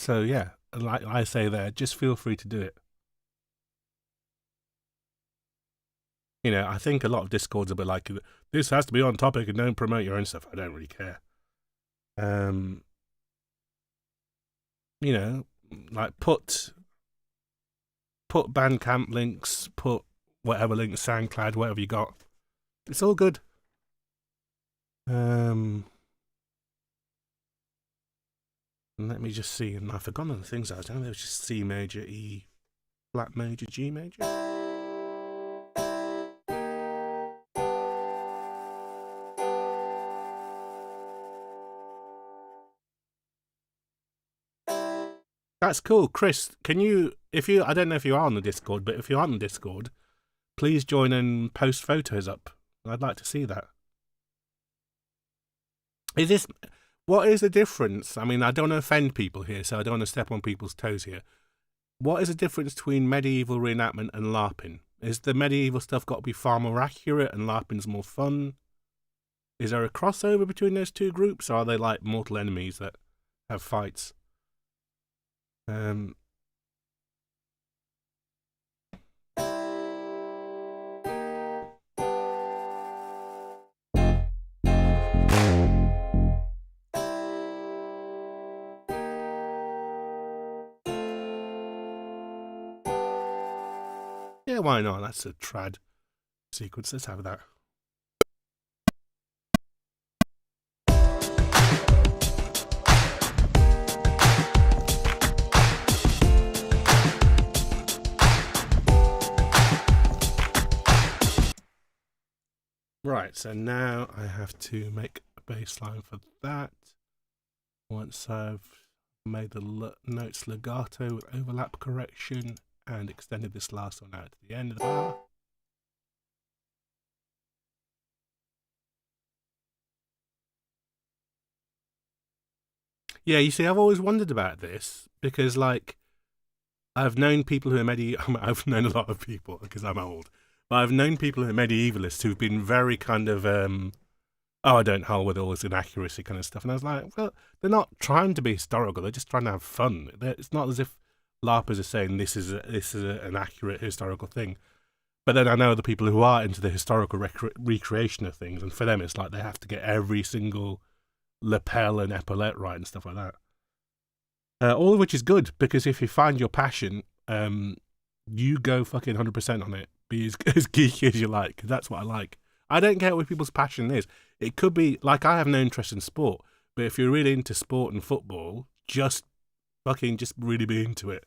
[SPEAKER 1] So yeah, like I say there, just feel free to do it. You know, I think a lot of Discords will be like, this has to be on topic and don't promote your own stuff. I don't really care. You know, like put Bandcamp links, put whatever links, SoundCloud, whatever you got. It's all good. Let me just see. And I've forgotten the things I was doing. There was just C major, E flat major, G major. That's cool. Chris, can you, I don't know if you are on the Discord, but if you're on the Discord, please join and post photos up. I'd like to see that. What is the difference? I mean, I don't want to offend people here, so I don't want to step on people's toes here. What is the difference between medieval reenactment and LARPing? Is the medieval stuff got to be far more accurate and LARPing's more fun? Is there a crossover between those two groups, or are they like mortal enemies that have fights? Yeah, why not? That's a trad sequence. Let's have that. Right, so now I have to make a baseline for that. Once I've made the notes legato with overlap correction and extended this last one out to the end of the bar. Yeah, you see, I've always wondered about this because, like, I've known people who are I've known a lot of people because I'm old, but I've known people who are medievalists who've been very kind of, I don't hull with all this inaccuracy kind of stuff. And I was like, well, they're not trying to be historical. They're just trying to have fun. It's not as if LARPers are saying this is an accurate historical thing. But then I know the people who are into the historical recreation of things, and for them it's like they have to get every single lapel and epaulette right and stuff like that. All of which is good, because if you find your passion, you go fucking 100% on it. Be as geeky as you like. That's what I like. I don't care what people's passion is. It could be, like, I have no interest in sport, but if you're really into sport and football, just really be into it.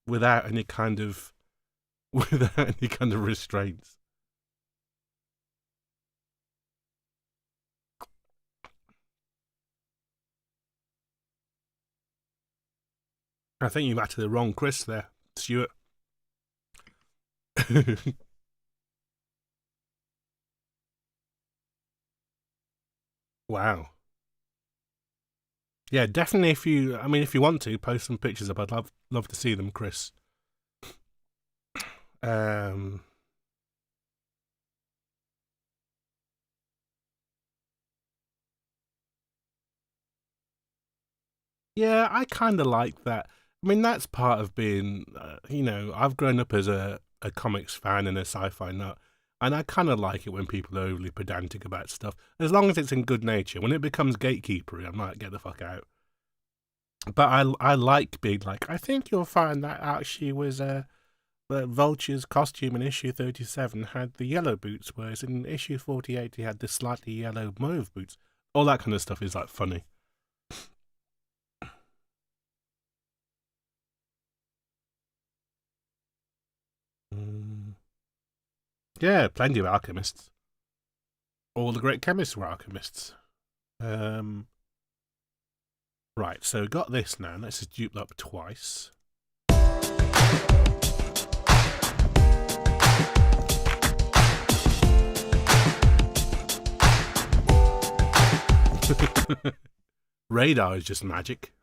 [SPEAKER 1] Without any kind of restraints. I think you matched the wrong Chris there, Stuart. Wow. Yeah, definitely. If you want to post some pictures up, I'd love to see them, Chris. Yeah, I kind of like that. I mean, that's part of being, I've grown up as a comics fan and a sci-fi nut, and I kind of like it when people are overly pedantic about stuff, as long as it's in good nature. When it becomes gatekeepery, I'm like, get the fuck out. But I like being like, I think you'll find that actually was the Vulture's costume in issue 37 had the yellow boots, whereas in issue 48 he had the slightly yellow mauve boots. All that kind of stuff is like funny. Yeah, plenty of alchemists. All the great chemists were alchemists. Right, so got this now. Let's just dupe up twice. Radar is just magic.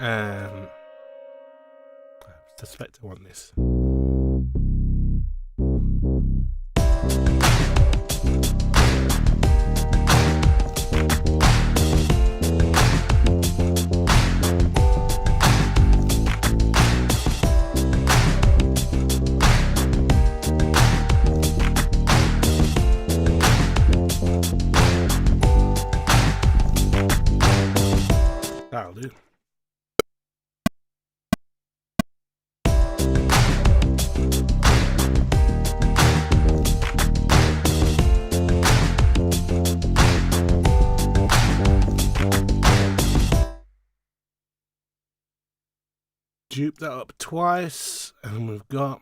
[SPEAKER 1] I suspect I want this. That'll do. Dupe that up twice, and we've got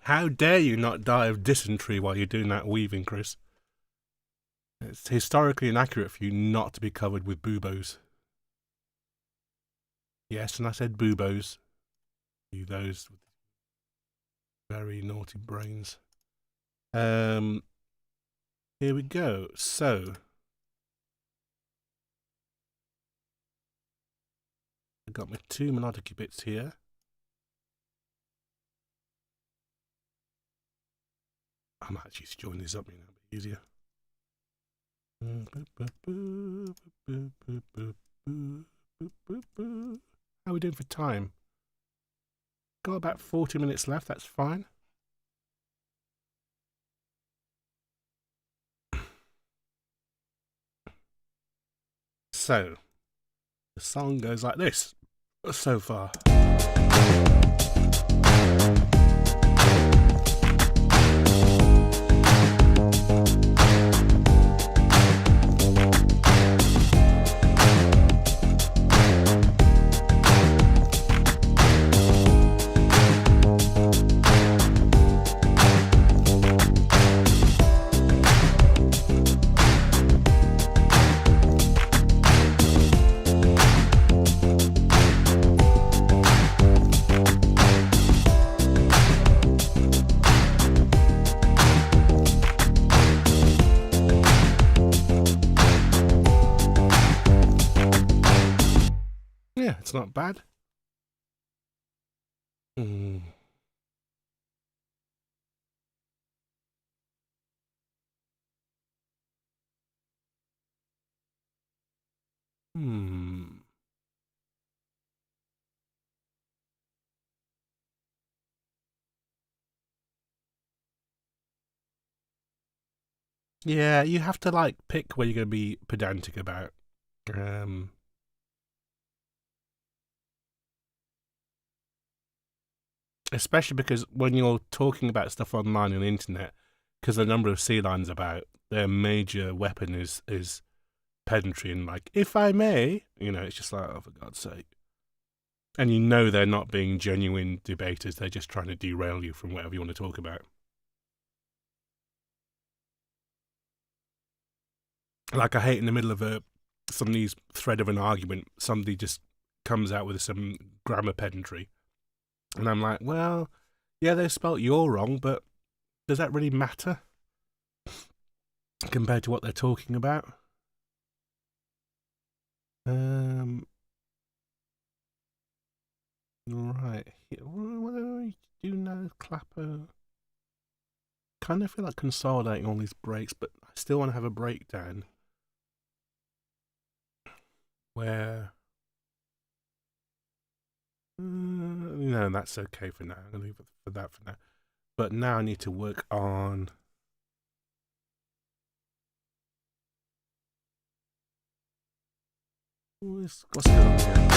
[SPEAKER 1] how dare you not die of dysentery while you're doing that weaving, Chris? It's historically inaccurate for you not to be covered with buboes. Yes, and I said buboes. You those with very naughty brains. Here we go. So I got my 2 melodic bits here. I might actually join these up, you know, a bit easier. How are we doing for time? Got about 40 minutes left, that's fine. So, the song goes like this so far. It's not bad. Yeah, you have to like pick what you're going to be pedantic about. Especially because when you're talking about stuff online on the internet, because the number of sea lions about, their major weapon is pedantry and like, if I may, you know, it's just like, oh, for God's sake. And you know they're not being genuine debaters, they're just trying to derail you from whatever you want to talk about. Like, I hate in the middle of somebody's thread of an argument, somebody just comes out with some grammar pedantry. And I'm like, well, yeah, they spelt you're wrong, but does that really matter compared to what they're talking about? Right. What do I do now? Clapper. Kind of feel like consolidating all these breaks, but I still want to have a breakdown where... no, that's okay for now. I'm going to leave it for that for now. But now I need to work on... What's going on here?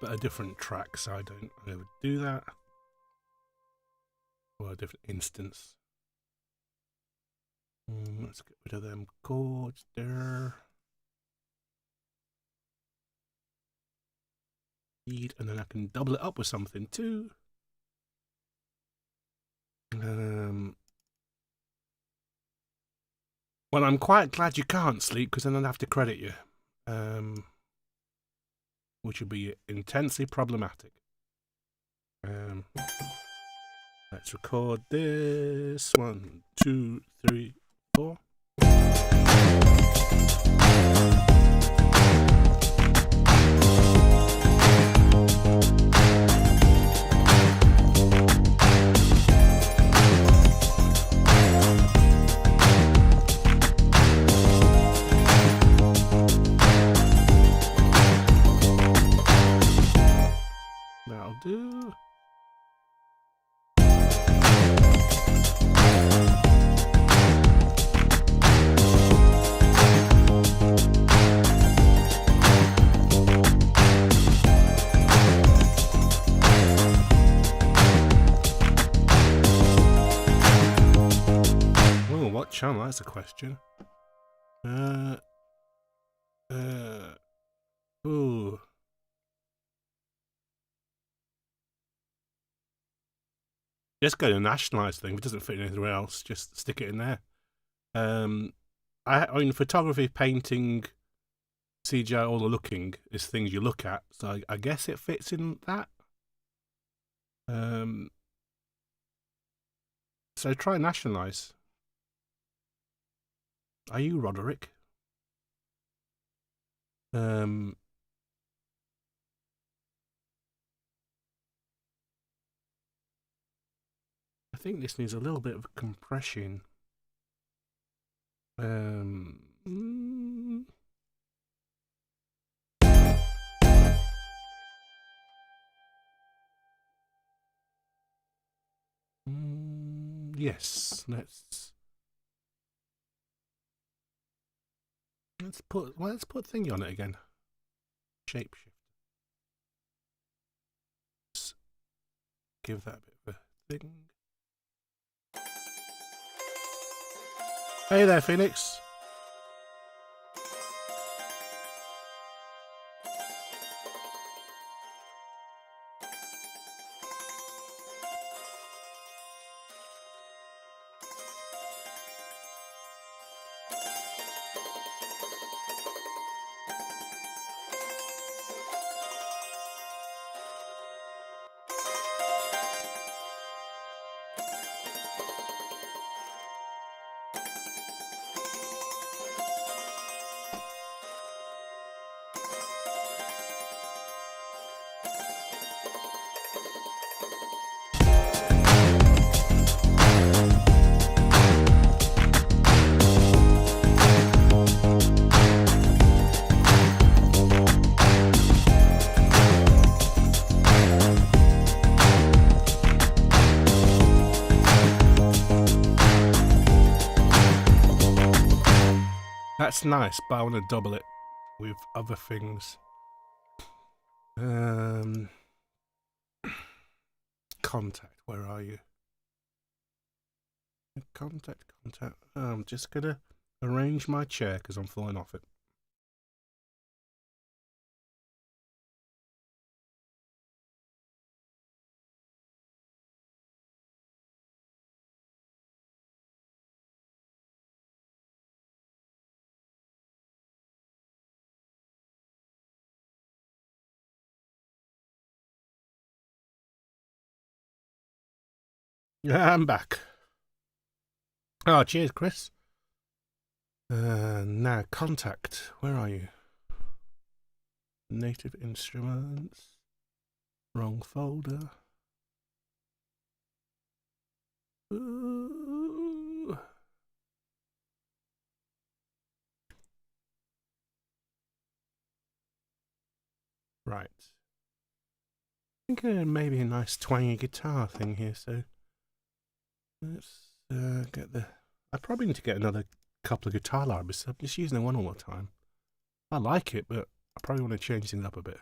[SPEAKER 1] but a different track, so I don't overdo that. Or a different instance. Let's get rid of them chords there. And then I can double it up with something too. Well, I'm quite glad you can't sleep, because then I'd have to credit you. Which would be intensely problematic. Let's record this. 1, 2, 3, 4. That'll do. Oh, what channel? That's a question. Ooh. Just go to nationalise thing. If it doesn't fit anywhere else, just stick it in there. I mean, photography, painting, CGI, all the looking is things you look at. So I guess it fits in that. So try nationalise. Are you Roderick? I think this needs a little bit of compression. Yes, let's put thingy on it again. Shapeshift. Let's give that a bit of a thing. Hey there, Phoenix. That's nice, but I want to double it with other things. Contact, where are you? Contact. I'm just gonna arrange my chair because I'm falling off it. Yeah, I'm back. Oh, cheers, Chris. Now, contact. Where are you? Native instruments. Wrong folder. Ooh. Right. I think maybe a nice twangy guitar thing here, so let's get the... I probably need to get another couple of guitar libraries. I'm just using the one all the time. I like it, but I probably want to change things up a bit.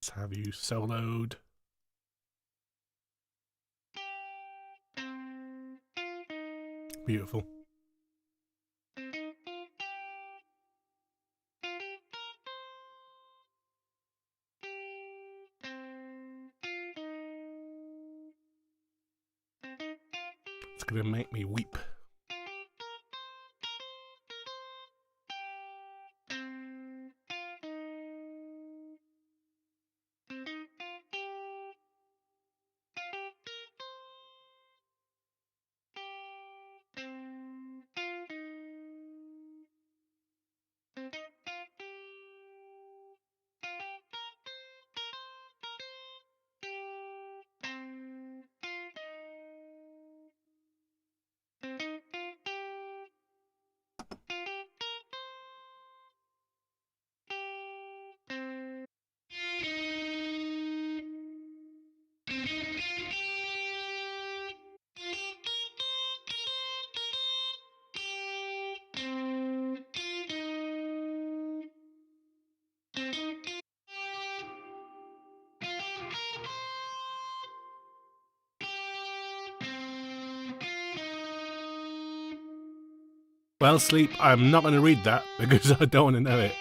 [SPEAKER 1] Let's have you soloed. Beautiful. It's gonna make me weep. Well, Sleep, I'm not going to read that because I don't want to know it.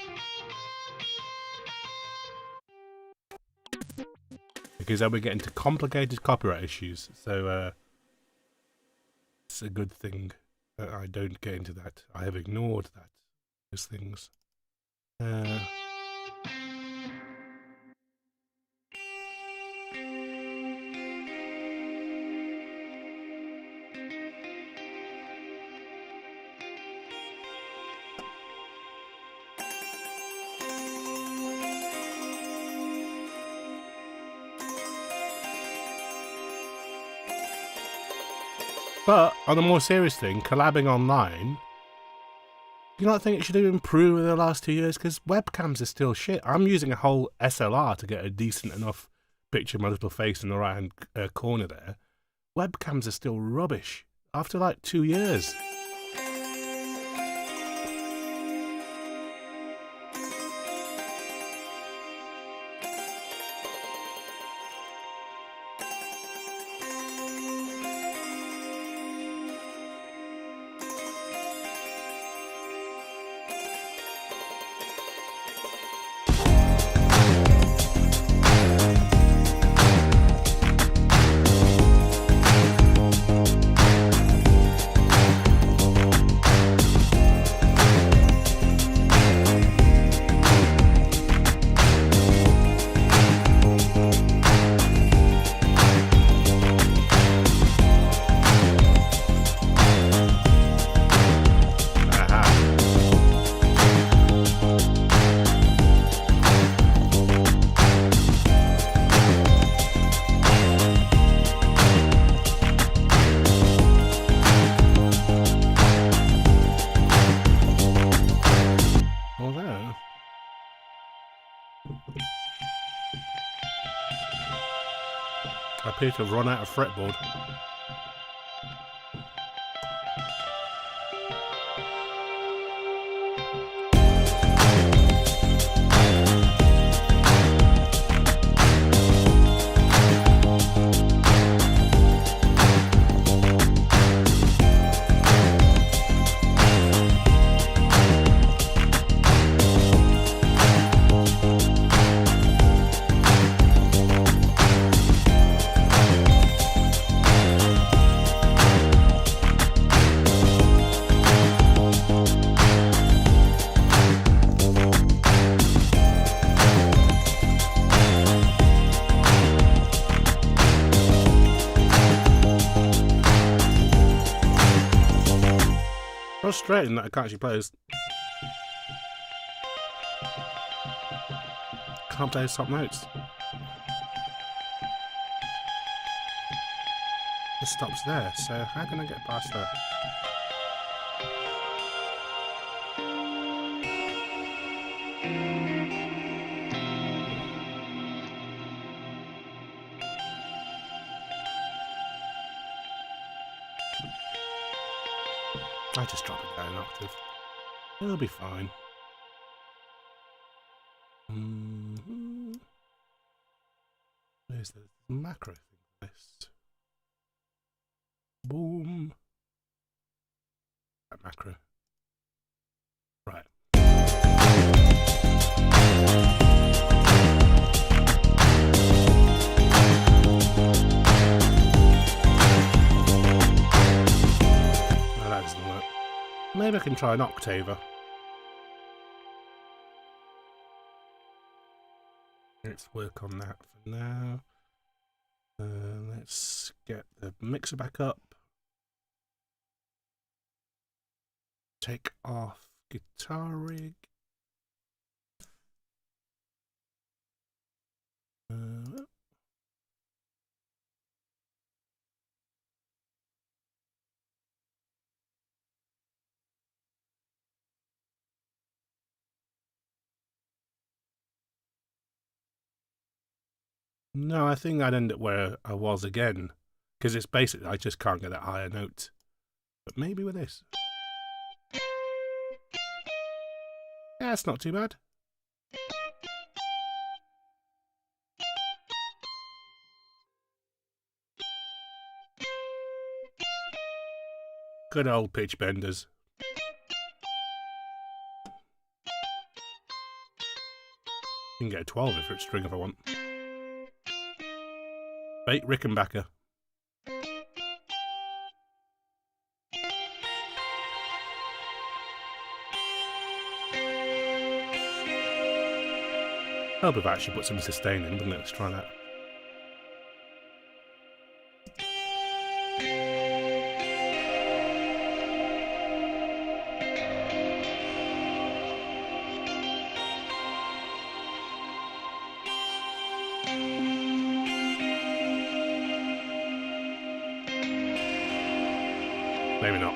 [SPEAKER 1] Because then we get into complicated copyright issues. So, it's a good thing that I don't get into that. I have ignored that. Those things. But on a more serious thing, collabing online, do you not think it should have improved in the last 2 years? Because webcams are still shit. I'm using a whole SLR to get a decent enough picture of my little face in the right hand corner there. Webcams are still rubbish after like 2 years. I appear to have run out of fretboard. Frustrating that I can't actually play this. Can't play top notes. It stops there, so how can I get past that? I just drop it down an octave. It'll be fine. macro list. Boom. That macro. Right. No, that doesn't work. Maybe I can try an octaver. Let's work on that for now. Let's get the mixer back up. Take off guitar rig. No, I think I'd end up where I was again. Because it's basically, I just can't get that higher note. But maybe with this. Yeah, it's not too bad. Good old pitch benders. You can get a 12 if it's string if I want. Bait Rickenbacker. Help if I actually put some sustain in, wouldn't it? Let's try that. Maybe not.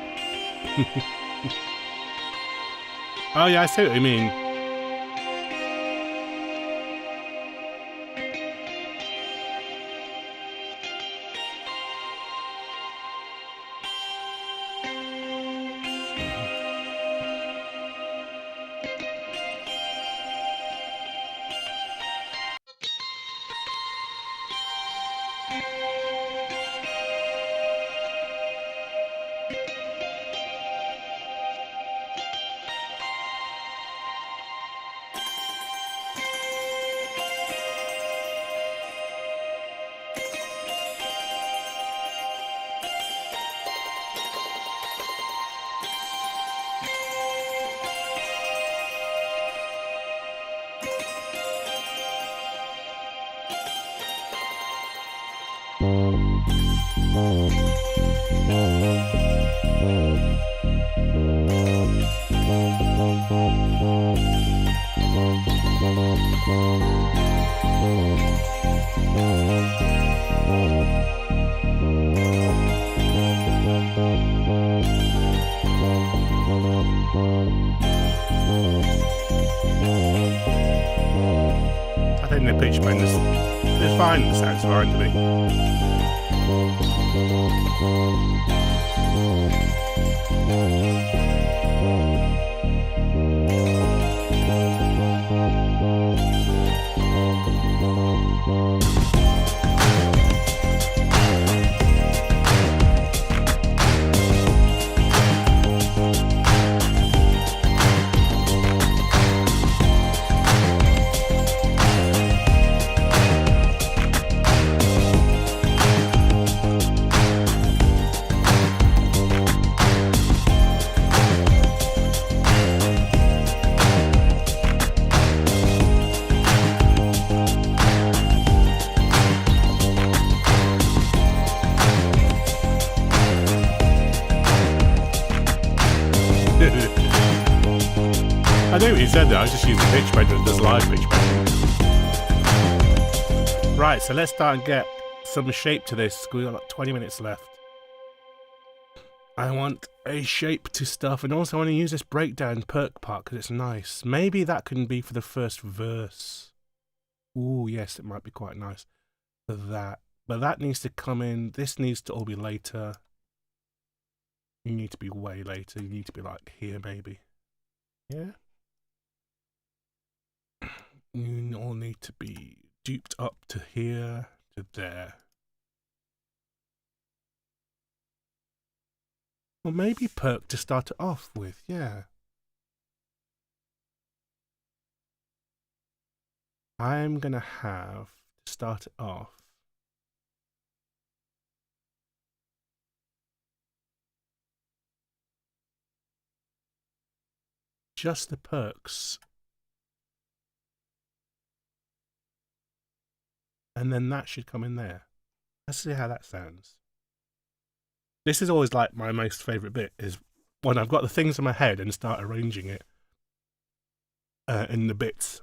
[SPEAKER 1] Oh yeah, I see what you mean. I think the pitch bend is fine. It sounds fine to me. I knew what he said there, I was just using pitch bend that does live pitch bend. Right, so let's start and get some shape to this. We've got like 20 minutes left. I want a shape to stuff, and also I want to use this breakdown perk part because it's nice. Maybe that can be for the first verse. Ooh, yes, it might be quite nice for that. But that needs to come in. This needs to all be later. You need to be way later. You need to be like here, maybe. Yeah? You all need to be duped up to here. to there. Well, maybe perk to start it off with, yeah. I'm going to have to start it off. Just the perks. And then that should come in there. Let's see how that sounds. This is always like my most favourite bit, is when I've got the things in my head and start arranging it in the bits.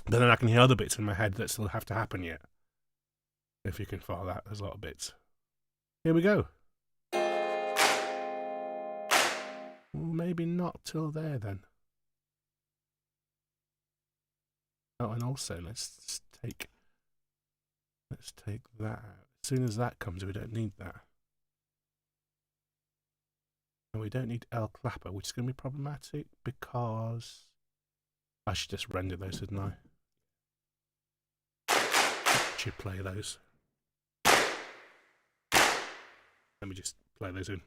[SPEAKER 1] But then I can hear other bits in my head that still have to happen yet. If you can follow that, there's a lot of bits. Here we go. Well, maybe not till there then. Oh, and also let's take that out. As soon as that comes, we don't need that. And we don't need El Clapper, which is going to be problematic because I should just render those, shouldn't I? Should play those. Let me just play those in.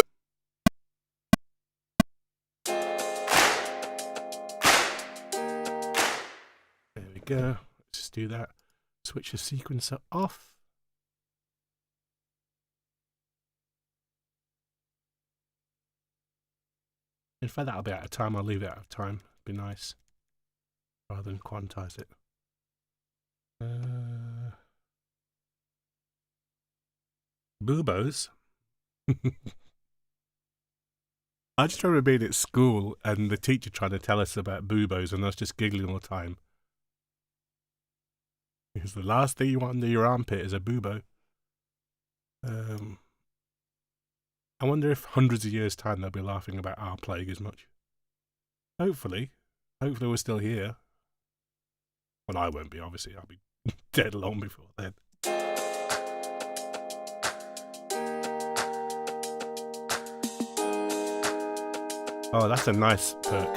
[SPEAKER 1] There we go. Let's just do that. Switch the sequencer off. In fact, that'll be out of time. I'll leave it out of time. Be nice. Rather than quantize it. Boobos. I just remember being at school and the teacher trying to tell us about boobos and us just giggling all the time. Because the last thing you want under your armpit is a boobo. I wonder if hundreds of years' time they'll be laughing about our plague as much. Hopefully. Hopefully we're still here. Well, I won't be, obviously. I'll be dead long before then. Oh, that's a nice perk.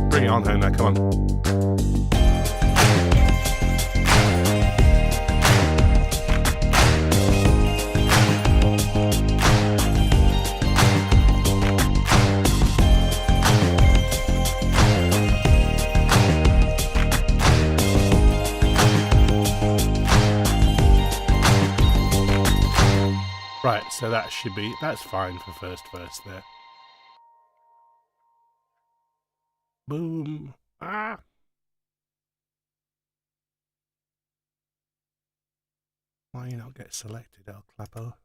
[SPEAKER 1] Bring it on home now, come on. Right, so that should be, that's fine for first verse there. Boom. Ah! Why you not get selected, El Clapper?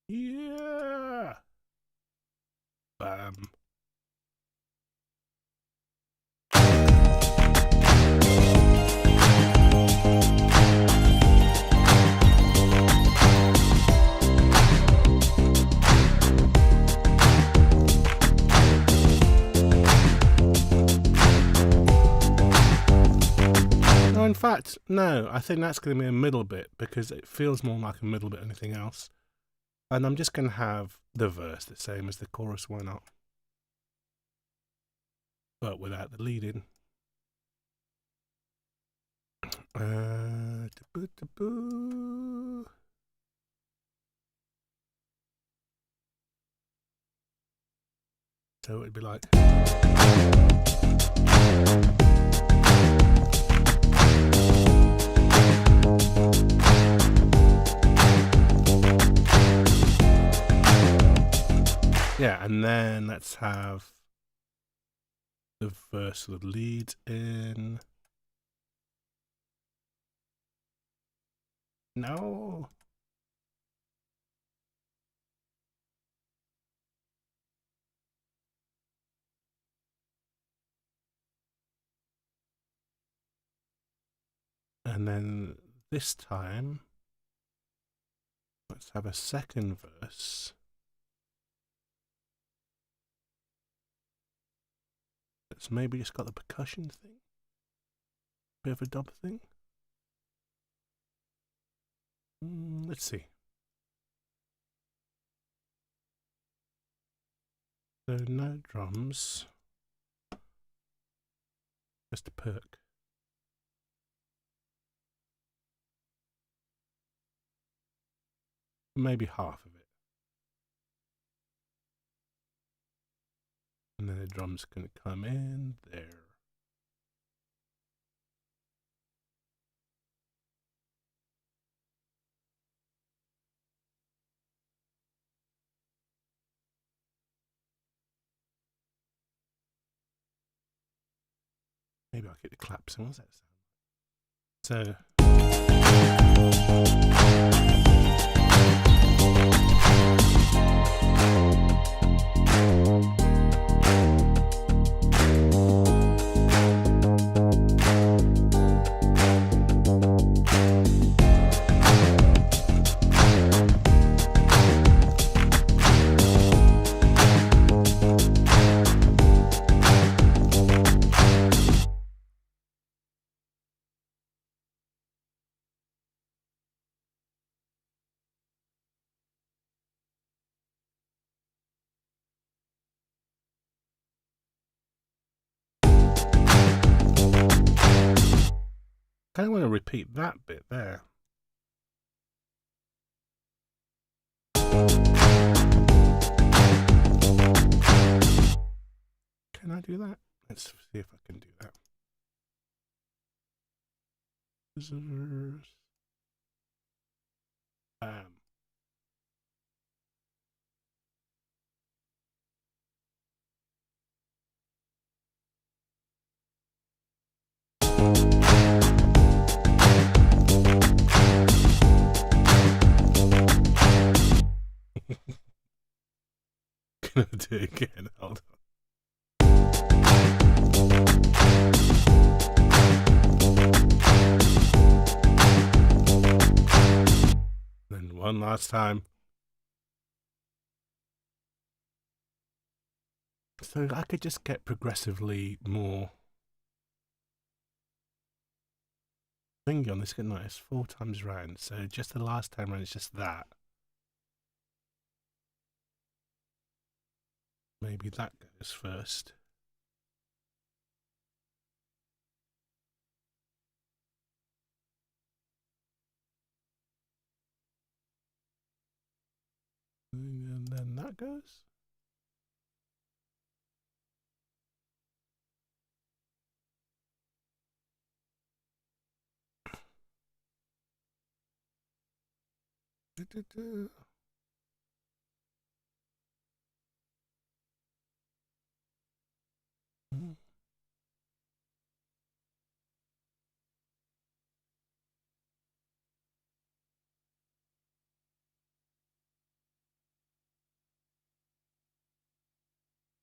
[SPEAKER 1] Yeah! Bam. In fact, no, I think that's going to be a middle bit because it feels more like a middle bit than anything else. And I'm just going to have the verse the same as the chorus, why not? But without the lead in. So it'd be like... Yeah, and then let's have the verse with lead in. No. And then this time, let's have a second verse. It's maybe just got the percussion thing. Bit of a dub thing. Let's see. So no drums. Just a perk. Maybe half of it. And then the drums can come in there. Maybe I'll get the claps. What does that sound? So. I kind of want to repeat that bit there. Can I do that? Let's see if I can do that. Scissors. Gonna do it again. Hold on. Then one last time. So I could just get progressively more thingy on this. No, it's 4 times round. So just the last time round is just that. Maybe that goes first. And then that goes.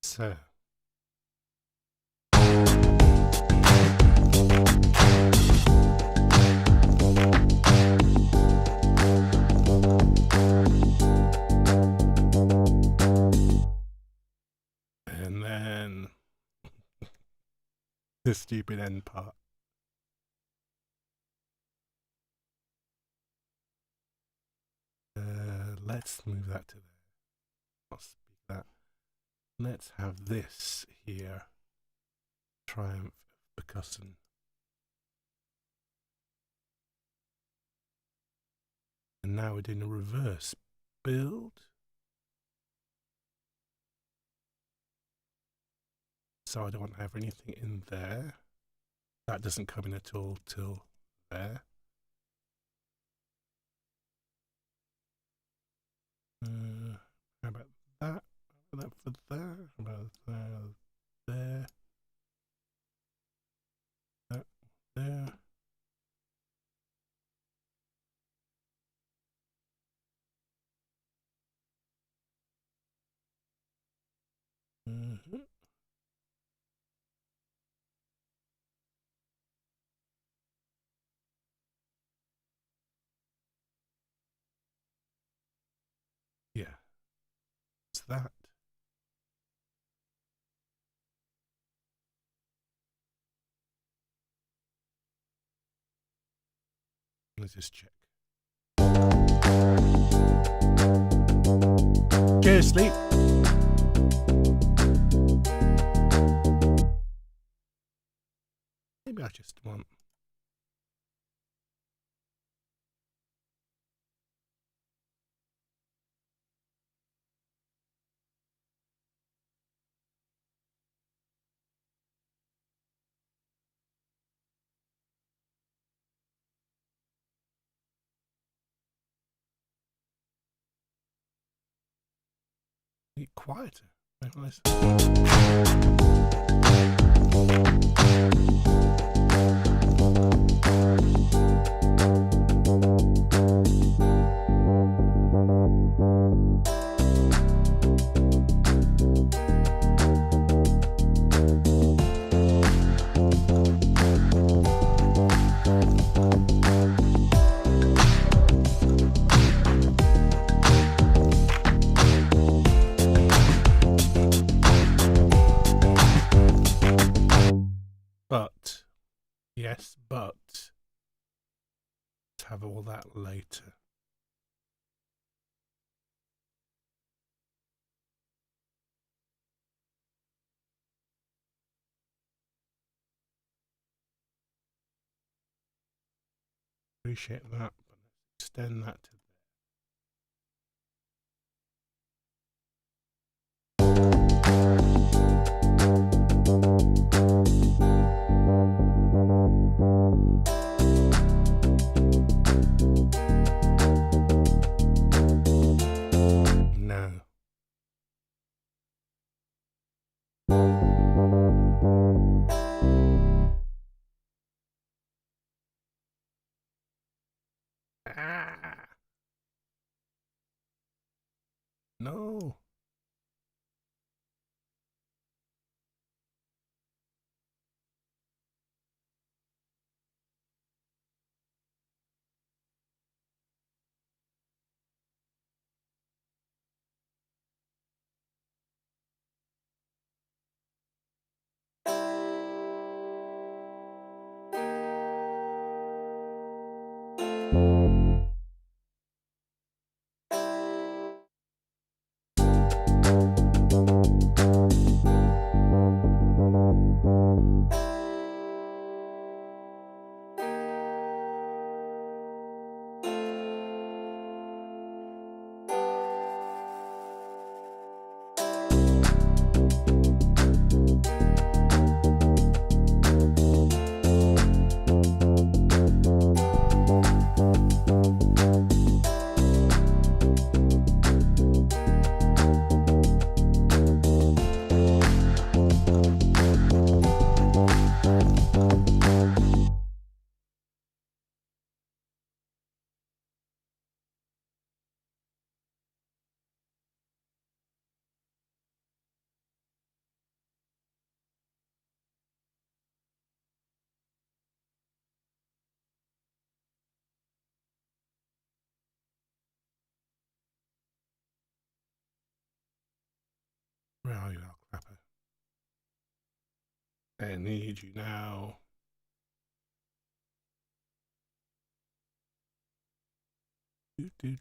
[SPEAKER 1] So. And then the stupid end part. Let's move that to there. I'll speak that. Let's have this here. Triumph of percussion. And now we're doing a reverse build. So I don't want to have anything in there. That doesn't come in at all till there. How about that? How about that for there? How about that there? That there. Yeah, it's that. Let's just check. Cheers, sleep. Maybe I just want... quieter. Nice. But, yes, but, let's have all that later. Appreciate that, but let's extend that to no. Ah. No. Where are you, Alcrapper? I need you now. Do.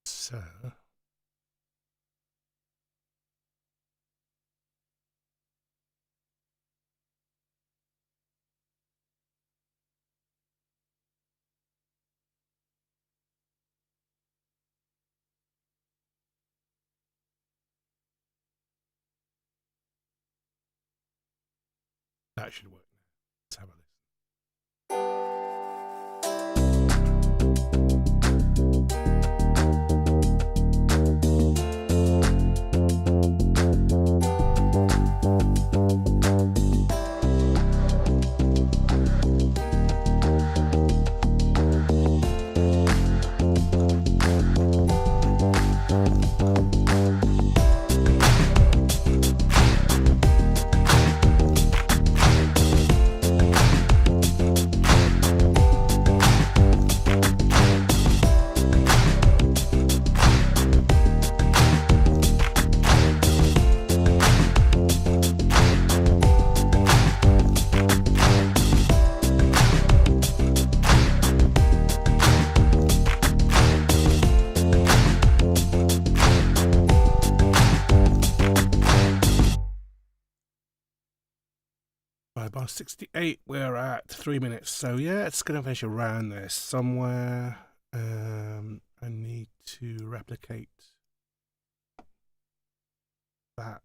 [SPEAKER 1] So... that should work now. Let's have a listen. 68, we're at 3 minutes. So yeah, it's going to finish around there somewhere. I need to replicate that.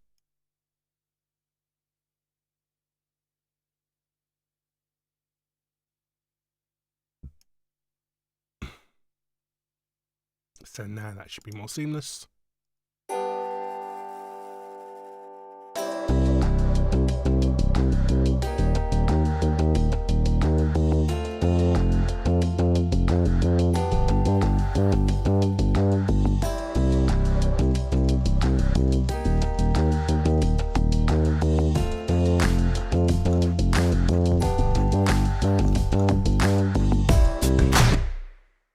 [SPEAKER 1] So now that should be more seamless.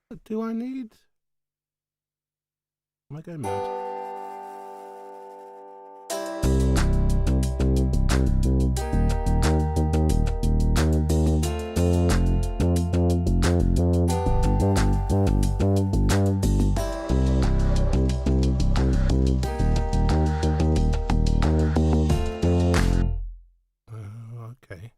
[SPEAKER 1] What do I need? Am I going mad? Okay.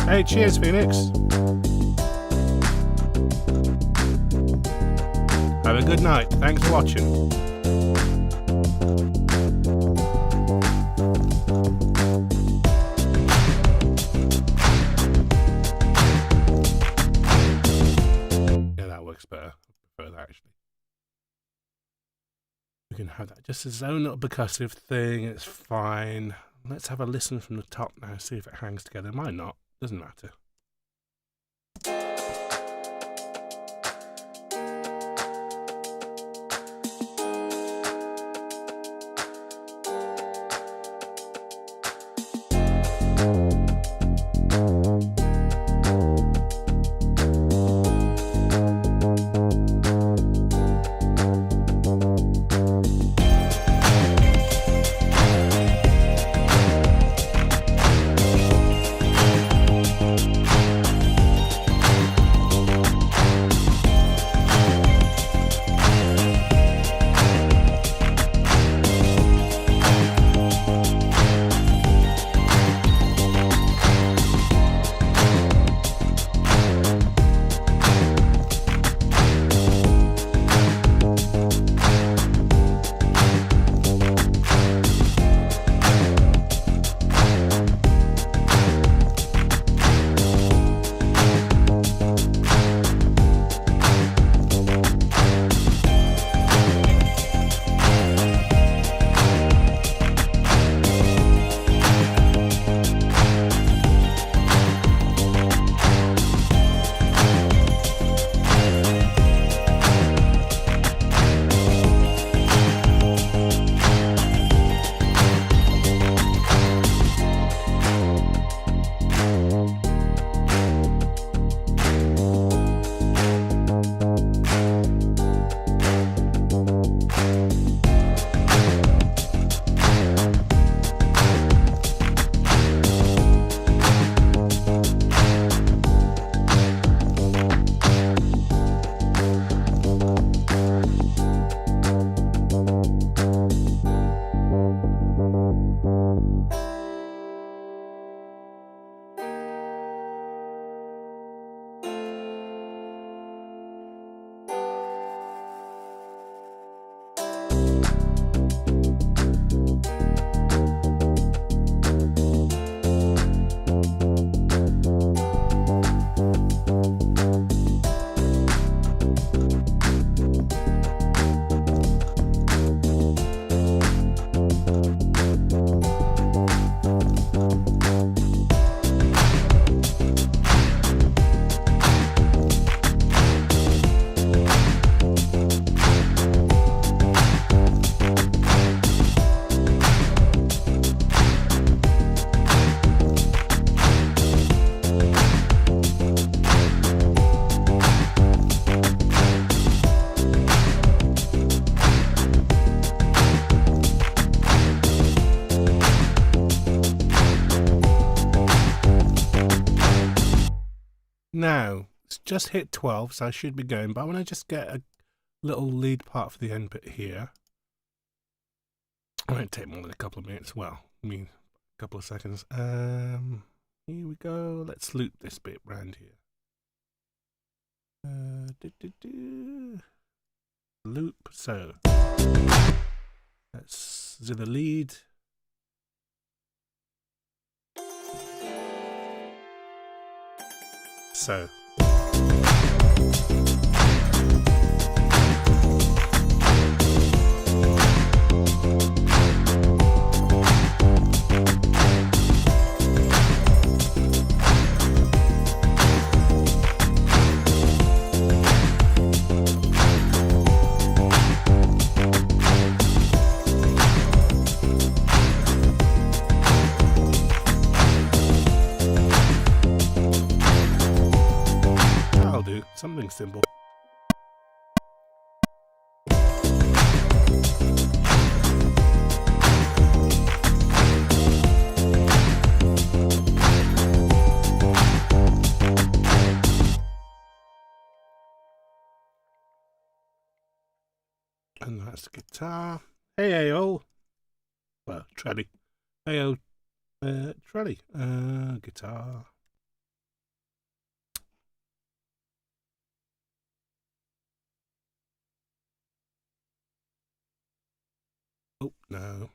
[SPEAKER 1] Hey, cheers, Phoenix. Have a good night. Thanks for watching. Yeah, that works better. I prefer that, actually. We can have that just as own little percussive thing. It's fine. Let's have a listen from the top now, see if it hangs together. It might not. Doesn't matter. Now, it's just hit 12, so I should be going, but I want to just get a little lead part for the end bit here. It won't take more than a couple of minutes. Well, I mean, a couple of seconds. Here we go. Let's loop this bit round here. Loop. So let's do the lead. So. Something simple. And that's the guitar. Hey, all. Well, Trelly. Hey, Trelly. Guitar. Oh, no.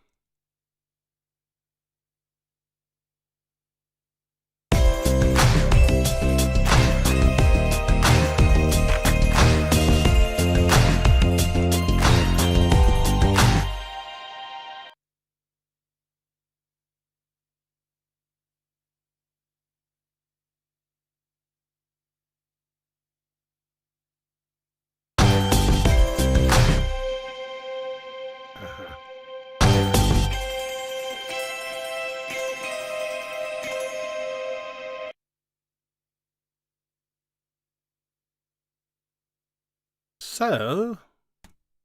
[SPEAKER 1] So,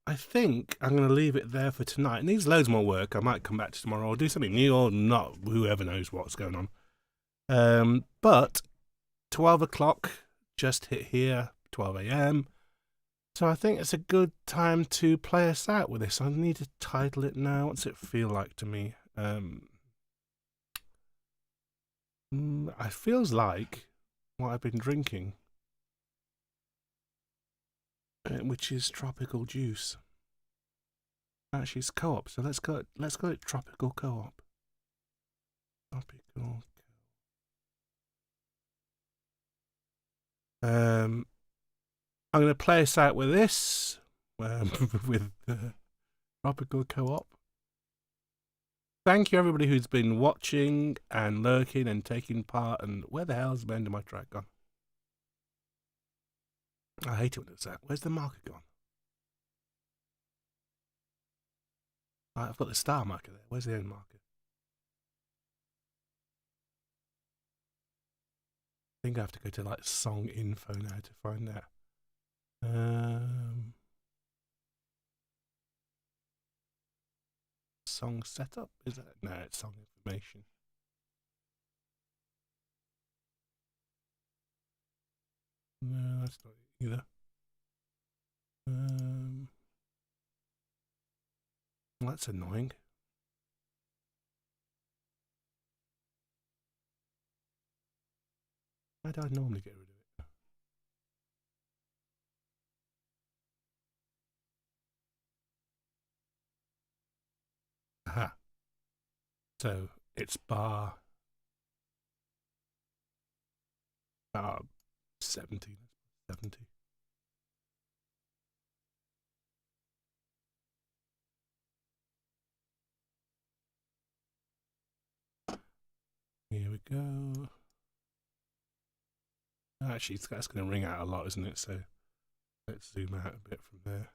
[SPEAKER 1] I think I'm going to leave it there for tonight. It needs loads more work. I might come back to tomorrow or do something new or not. Whoever knows what's going on. But 12 o'clock just hit here, 12 a.m. So I think it's a good time to play us out with this. I need to title it now. What's it feel like to me? It feels like what I've been drinking, which is tropical juice. Actually, it's co-op, so let's go at tropical co-op. Tropical. I'm going to play us out with this, with tropical co-op. Thank you everybody who's been watching and lurking and taking part. And where the hell's the end of my track gone? I hate it when it's that. Where's the marker gone? I've got the star marker there. Where's the end marker? I think I have to go to like song info now to find that. Song setup? Is that? No, it's song information. No, that's not it either. That's annoying. Why do I normally get rid of it? Aha. So it's bar 70. Here we go. Actually, that's going to ring out a lot, isn't it? So let's zoom out a bit from there.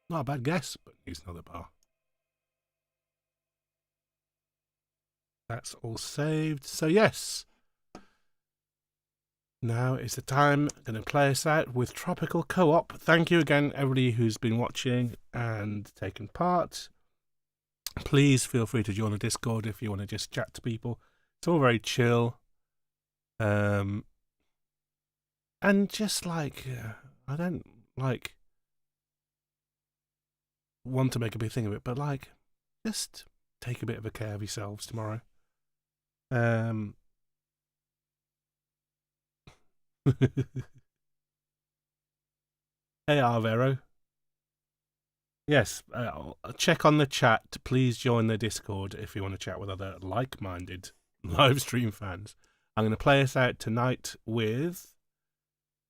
[SPEAKER 1] Not a bad guess, but needs another bar. That's all saved. So yes. now is the time. I'm going to play us out with Tropical Co-op. Thank you again, everybody who's been watching and taken part. Please feel free to join the Discord if you want to just chat to people. It's all very chill. And just like, I don't like want to make a big thing of it, but like, just take a bit of a care of yourselves tomorrow. Hey, Arvero. Yes, check on the chat. Please join the Discord if you want to chat with other like-minded live stream fans. I'm going to play us out tonight with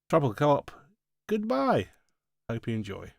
[SPEAKER 1] Tropical Co-op. Goodbye. Hope you enjoy.